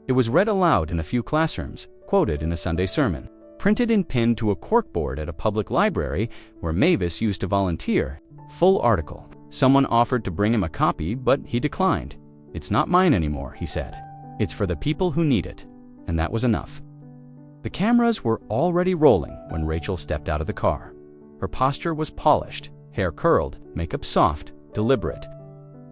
Speaker 1: It was read aloud in a few classrooms, quoted in a Sunday sermon, printed and pinned to a corkboard at a public library where Mavis used to volunteer. Full article. Someone offered to bring him a copy, but he declined. "It's not mine anymore," he said. "It's for the people who need it." And that was enough. The cameras were already rolling when Rachel stepped out of the car. Her posture was polished, hair curled, makeup soft, deliberate.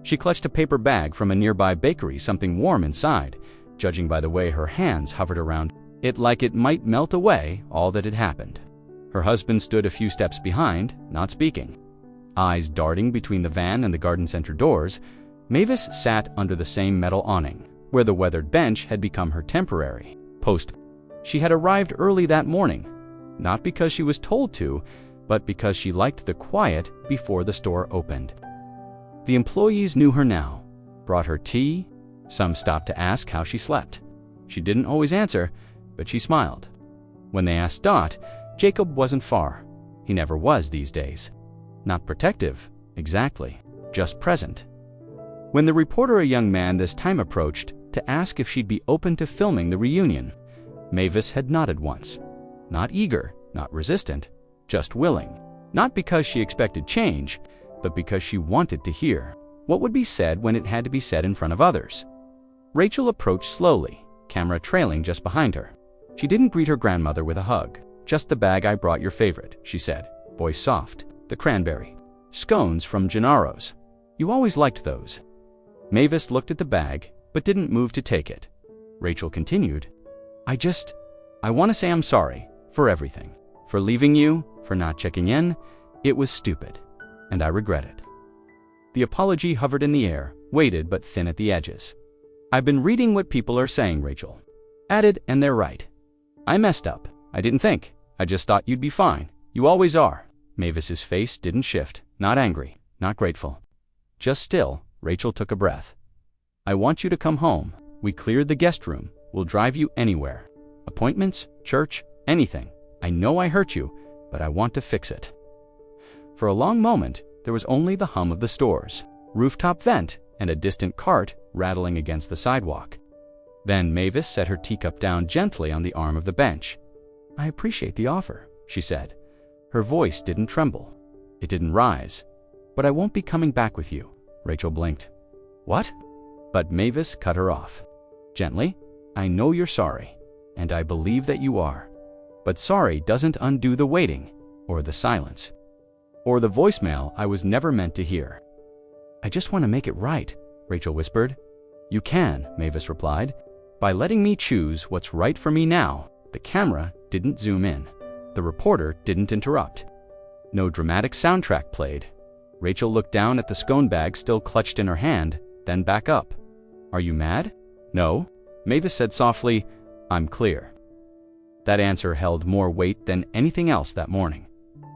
Speaker 1: She clutched a paper bag from a nearby bakery, something warm inside, judging by the way her hands hovered around it like it might melt away all that had happened. Her husband stood a few steps behind, not speaking. Eyes darting between the van and the garden center doors, Mavis sat under the same metal awning, where the weathered bench had become her temporary post. She had arrived early that morning, not because she was told to, but because she liked the quiet before the store opened. The employees knew her now, brought her tea. Some stopped to ask how she slept. She didn't always answer, but she smiled. When they asked Dot, Jacob wasn't far. He never was these days. Not protective, exactly, just present. When the reporter, a young man, this time approached to ask if she'd be open to filming the reunion, Mavis had nodded once. Not eager, not resistant, just willing. Not because she expected change, but because she wanted to hear what would be said when it had to be said in front of others. Rachel approached slowly, camera trailing just behind her. She didn't greet her grandmother with a hug. "Just the bag I brought your favorite," she said, voice soft. "The cranberry. Scones from Gennaro's. You always liked those." Mavis looked at the bag, but didn't move to take it. Rachel continued, I want to say I'm sorry for everything. For leaving you, for not checking in. It was stupid, and I regret it." The apology hovered in the air, weighted but thin at the edges. "I've been reading what people are saying," Rachel added, "and they're right. I messed up. I didn't think. I just thought you'd be fine. You always are." Mavis's face didn't shift, not angry, not grateful. Just still. Rachel took a breath. "I want you to come home. We cleared the guest room. We'll drive you anywhere. Appointments, church, anything. I know I hurt you, but I want to fix it." For a long moment, there was only the hum of the stores, rooftop vent, and a distant cart rattling against the sidewalk. Then Mavis set her teacup down gently on the arm of the bench. "I appreciate the offer," she said. Her voice didn't tremble. It didn't rise. "But I won't be coming back with you." Rachel blinked. "What?" But Mavis cut her off. Gently, "I know you're sorry, and I believe that you are. But sorry doesn't undo the waiting, or the silence, or the voicemail I was never meant to hear." "I just want to make it right," Rachel whispered. "You can," Mavis replied, "by letting me choose what's right for me now." The camera didn't zoom in. The reporter didn't interrupt. No dramatic soundtrack played. Rachel looked down at the scone bag still clutched in her hand, then back up. "Are you mad?" "No," Mavis said softly. "I'm clear." That answer held more weight than anything else that morning.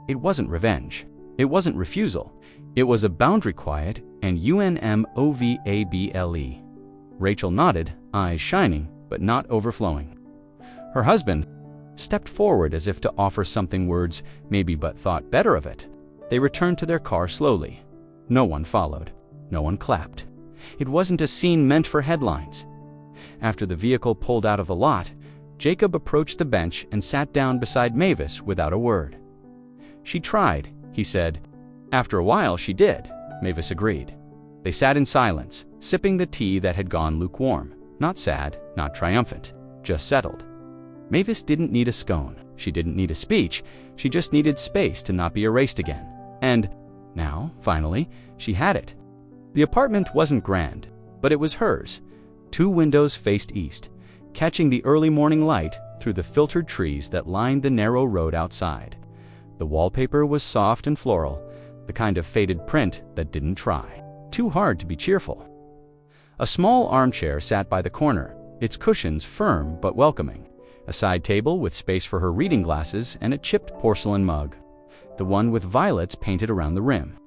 Speaker 1: It wasn't revenge. It wasn't refusal. It was a boundary quiet and unmovable. Rachel nodded, eyes shining, but not overflowing. Her husband stepped forward as if to offer something, words maybe, but thought better of it. They returned to their car slowly. No one followed. No one clapped. It wasn't a scene meant for headlines. After the vehicle pulled out of the lot, Jacob approached the bench and sat down beside Mavis without a word. "She tried," he said. "After a while she did," Mavis agreed. They sat in silence, sipping the tea that had gone lukewarm. Not sad, not triumphant, just settled. Mavis didn't need a scone. She didn't need a speech. She just needed space to not be erased again. And now, finally, she had it. The apartment wasn't grand, but it was hers. 2 windows faced east, catching the early morning light through the filtered trees that lined the narrow road outside. The wallpaper was soft and floral, the kind of faded print that didn't try too hard to be cheerful. A small armchair sat by the corner, its cushions firm but welcoming. A side table with space for her reading glasses and a chipped porcelain mug, the one with violets painted around the rim.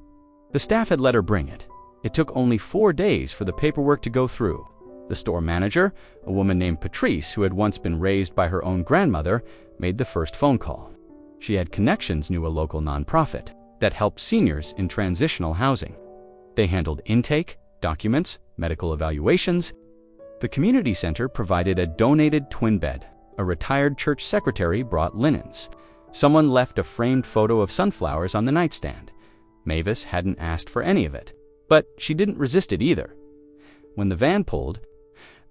Speaker 1: The staff had let her bring it. It took only 4 days for the paperwork to go through. The store manager, a woman named Patrice who had once been raised by her own grandmother, made the first phone call. She had connections, knew a local nonprofit that helped seniors in transitional housing. They handled intake, documents, medical evaluations. The community center provided a donated twin bed. A retired church secretary brought linens. Someone left a framed photo of sunflowers on the nightstand. Mavis hadn't asked for any of it, but she didn't resist it either. When the van pulled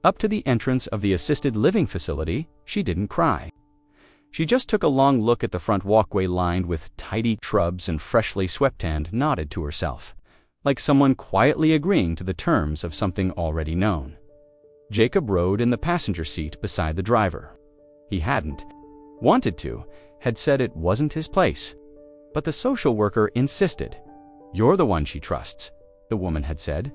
Speaker 1: up to the entrance of the assisted living facility, she didn't cry. She just took a long look at the front walkway lined with tidy shrubs and freshly swept and nodded to herself, like someone quietly agreeing to the terms of something already known. Jacob rode in the passenger seat beside the driver. He hadn't wanted to, had said it wasn't his place. But the social worker insisted. "You're the one she trusts," the woman had said.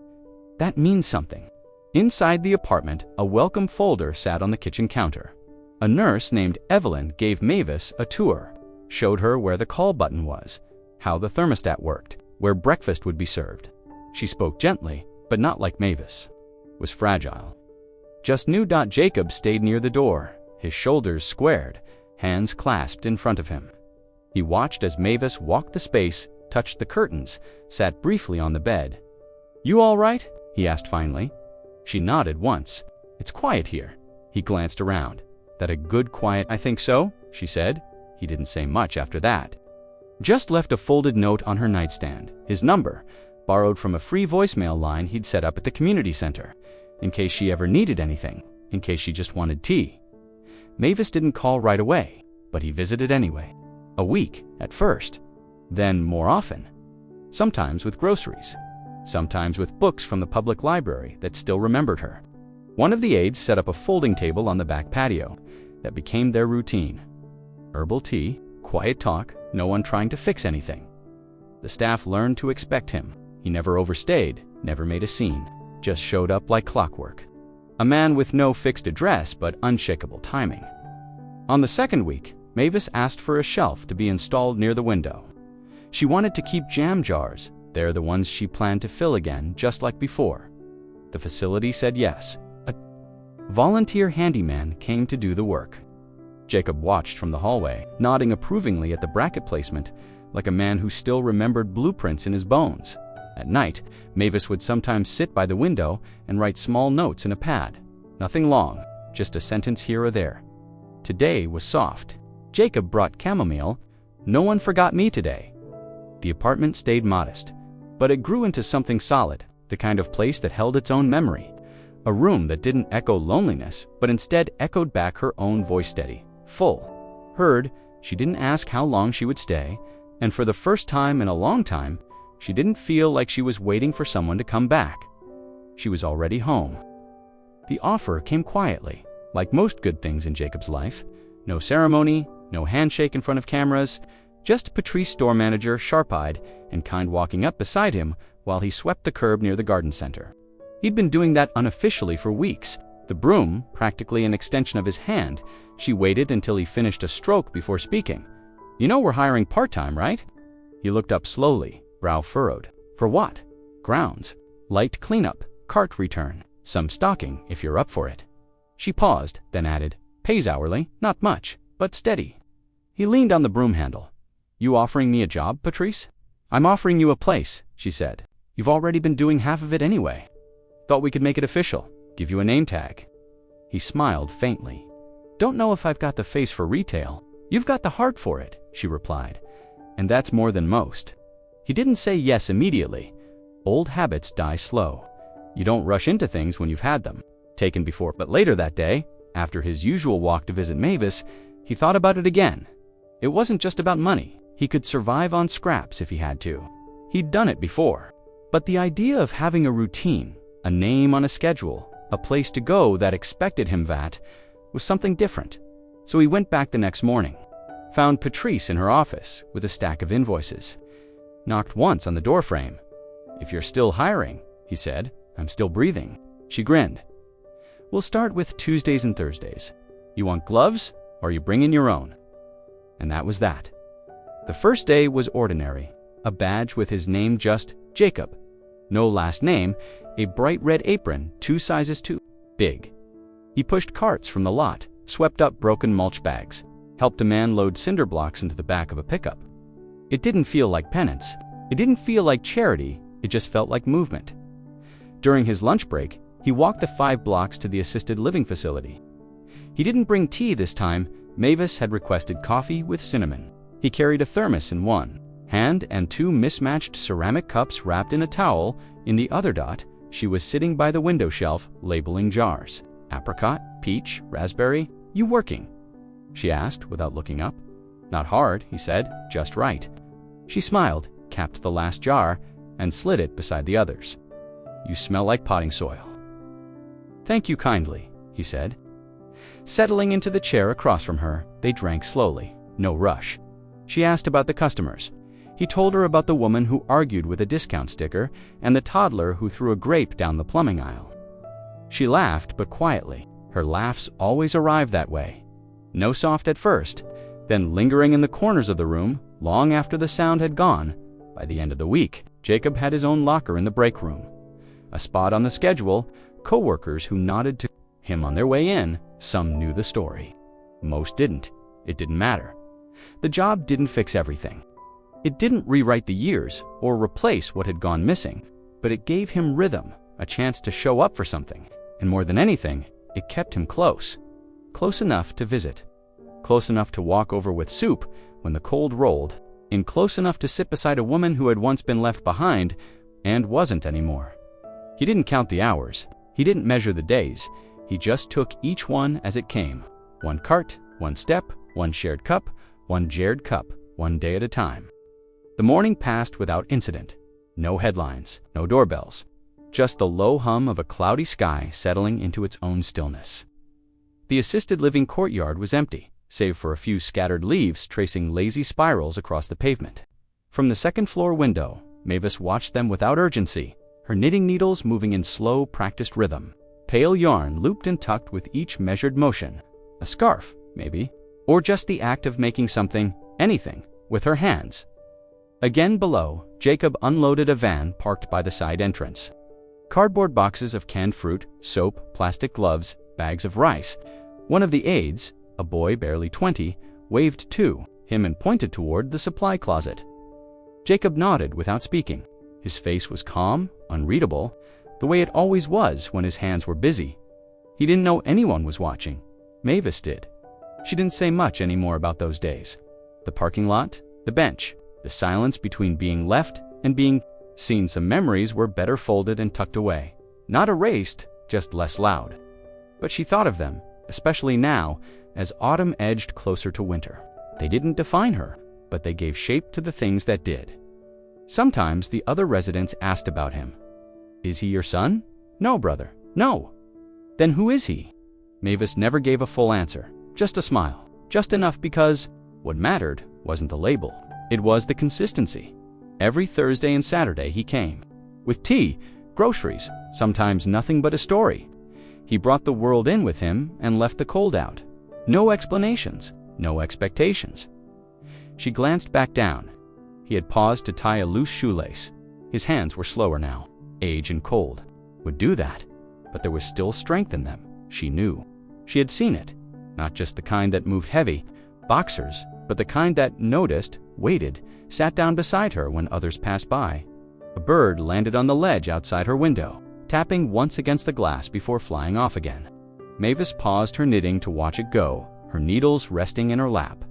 Speaker 1: That means something. Inside the apartment, a welcome folder sat on the kitchen counter. A nurse named Evelyn gave Mavis a tour, showed her where the call button was, how the thermostat worked, where breakfast would be served. She spoke gently, but not like Mavis. Was fragile. Just knew. Jacob stayed near the door, his shoulders squared, hands clasped in front of him. He watched as Mavis walked the space, touched the curtains, sat briefly on the bed. "You all right?" he asked finally. She nodded once. "It's quiet here." He glanced around. "That a good quiet?" "I think so," she said. He didn't say much after that. Just left a folded note on her nightstand, his number, borrowed from a free voicemail line he'd set up at the community center, in case she ever needed anything, in case she just wanted tea. Mavis didn't call right away, but he visited anyway. A week, at first. Then more often. Sometimes with groceries. Sometimes with books from the public library that still remembered her. One of the aides set up a folding table on the back patio that became their routine. Herbal tea, quiet talk, no one trying to fix anything. The staff learned to expect him. He never overstayed, never made a scene, just showed up like clockwork. A man with no fixed address but unshakable timing. On the second week, Mavis asked for a shelf to be installed near the window. She wanted to keep jam jars. They're the ones she planned to fill again, just like before. The facility said yes. A volunteer handyman came to do the work. Jacob watched from the hallway, nodding approvingly at the bracket placement, like a man who still remembered blueprints in his bones. At night, Mavis would sometimes sit by the window and write small notes in a pad. Nothing long, just a sentence here or there. Today was soft. Jacob brought chamomile. "No one forgot me today." The apartment stayed modest, but it grew into something solid, the kind of place that held its own memory. A room that didn't echo loneliness, but instead echoed back her own voice, steady, full. Heard. She didn't ask how long she would stay, and for the first time in a long time, she didn't feel like she was waiting for someone to come back. She was already home. The offer came quietly, like most good things in Jacob's life. No ceremony, no handshake in front of cameras, just Patrice, store manager, sharp-eyed and kind, walking up beside him while he swept the curb near the garden center. He'd been doing that unofficially for weeks, the broom practically an extension of his hand. She waited until he finished a stroke before speaking. "You know we're hiring part-time, right?" He looked up slowly, brow furrowed. "For what?" "Grounds. Light cleanup, cart return, some stocking if you're up for it." She paused, then added, "Pays hourly, not much, but steady." He leaned on the broom handle. "You offering me a job, Patrice?" "I'm offering you a place," she said. "You've already been doing half of it anyway. Thought we could make it official, give you a name tag." He smiled faintly. "Don't know if I've got the face for retail." "You've got the heart for it," she replied. "And that's more than most." He didn't say yes immediately. Old habits die slow. You don't rush into things when you've had them. taken before. But later that day, after his usual walk to visit Mavis, he thought about it again. It wasn't just about money. He could survive on scraps if he had to. He'd done it before. But the idea of having a routine, a name on a schedule, a place to go that expected him that, was something different. So he went back the next morning, found Patrice in her office with a stack of invoices, knocked once on the doorframe. "If you're still hiring," he said. "I'm still breathing." She grinned. "We'll start with Tuesdays and Thursdays. You want gloves, or you bring in your own?" And that was that. The first day was ordinary. A badge with his name, just Jacob. No last name, a bright red apron, 2 sizes too big. He pushed carts from the lot, swept up broken mulch bags, helped a man load cinder blocks into the back of a pickup. It didn't feel like penance. It didn't feel like charity. It just felt like movement. During his lunch break, he walked the 5 blocks to the assisted living facility. He didn't bring tea this time. Mavis had requested coffee with cinnamon. He carried a thermos in one hand and 2 mismatched ceramic cups wrapped in a towel in the other. She was sitting by the window shelf, labeling jars. "Apricot, peach, raspberry. You working?" she asked without looking up. "Not hard," he said, "just right." She smiled, capped the last jar, and slid it beside the others. "You smell like potting soil." "Thank you kindly," he said. Settling into the chair across from her, they drank slowly, no rush. She asked about the customers. He told her about the woman who argued with a discount sticker and the toddler who threw a grape down the plumbing aisle. She laughed, but quietly. Her laughs always arrived that way. No soft at first, then lingering in the corners of the room long after the sound had gone. By the end of the week, Jacob had his own locker in the break room. A spot on the schedule, co-workers who nodded to him on their way in. Some knew the story. Most didn't. It didn't matter. The job didn't fix everything. It didn't rewrite the years or replace what had gone missing, but it gave him rhythm, a chance to show up for something. And more than anything, it kept him close. Close enough to visit. Close enough to walk over with soup when the cold rolled. And close enough to sit beside a woman who had once been left behind and wasn't anymore. He didn't count the hours. He didn't measure the days. He just took each one as it came. One cart, one step, one shared cup, one jarred cup, one day at a time. The morning passed without incident. No headlines, no doorbells. Just the low hum of a cloudy sky settling into its own stillness. The assisted living courtyard was empty, save for a few scattered leaves tracing lazy spirals across the pavement. From the second-floor window, Mavis watched them without urgency, her knitting needles moving in slow, practiced rhythm. Pale yarn looped and tucked with each measured motion. A scarf, maybe. Or just the act of making something, anything, with her hands. Again below, Jacob unloaded a van parked by the side entrance. Cardboard boxes of canned fruit, soap, plastic gloves, bags of rice. One of the aides, a boy barely 20, waved to him and pointed toward the supply closet. Jacob nodded without speaking. His face was calm, unreadable, the way it always was when his hands were busy. He didn't know anyone was watching. Mavis did. She didn't say much anymore about those days. The parking lot, the bench, the silence between being left and being seen. Some memories were better folded and tucked away. Not erased, just less loud. But she thought of them, especially now, as autumn edged closer to winter. They didn't define her, but they gave shape to the things that did. Sometimes the other residents asked about him. "Is he your son?" "No, brother. No." "Then who is he?" Mavis never gave a full answer, just a smile. Just enough because what mattered wasn't the label. It was the consistency. Every Thursday and Saturday he came. With tea, groceries, sometimes nothing but a story. He brought the world in with him and left the cold out. No explanations, no expectations. She glanced back down. He had paused to tie a loose shoelace. His hands were slower now. Age and cold would do that, but there was still strength in them, she knew. She had seen it, not just the kind that moved heavy, boxers, but the kind that noticed, waited, sat down beside her when others passed by. A bird landed on the ledge outside her window, tapping once against the glass before flying off again. Mavis paused her knitting to watch it go, her needles resting in her lap.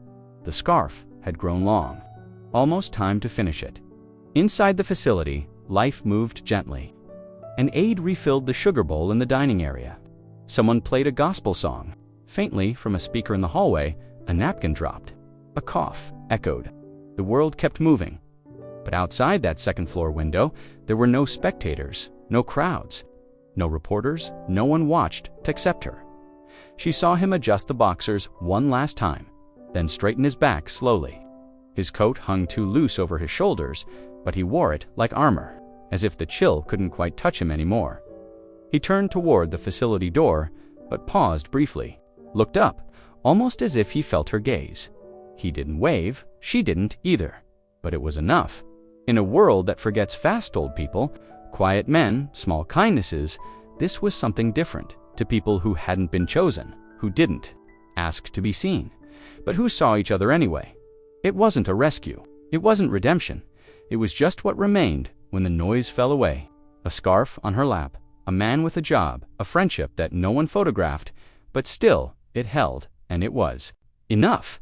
Speaker 1: The scarf had grown long. Almost time to finish it. Inside the facility, life moved gently. An aide refilled the sugar bowl in the dining area. Someone played a gospel song. Faintly, from a speaker in the hallway, a napkin dropped. A cough echoed. The world kept moving. But outside that second-floor window, there were no spectators, no crowds, no reporters, no one watched except her. She saw him adjust the boxers one last time, then straighten his back slowly. His coat hung too loose over his shoulders, but he wore it like armor, as if the chill couldn't quite touch him anymore. He turned toward the facility door, but paused briefly, looked up, almost as if he felt her gaze. He didn't wave, she didn't either, but it was enough. In a world that forgets fast old people, quiet men, small kindnesses, this was something different to people who hadn't been chosen, who didn't ask to be seen, but who saw each other anyway. It wasn't a rescue. It wasn't redemption. It was just what remained when the noise fell away. A scarf on her lap, a man with a job, a friendship that no one photographed, but still it held, and it was enough.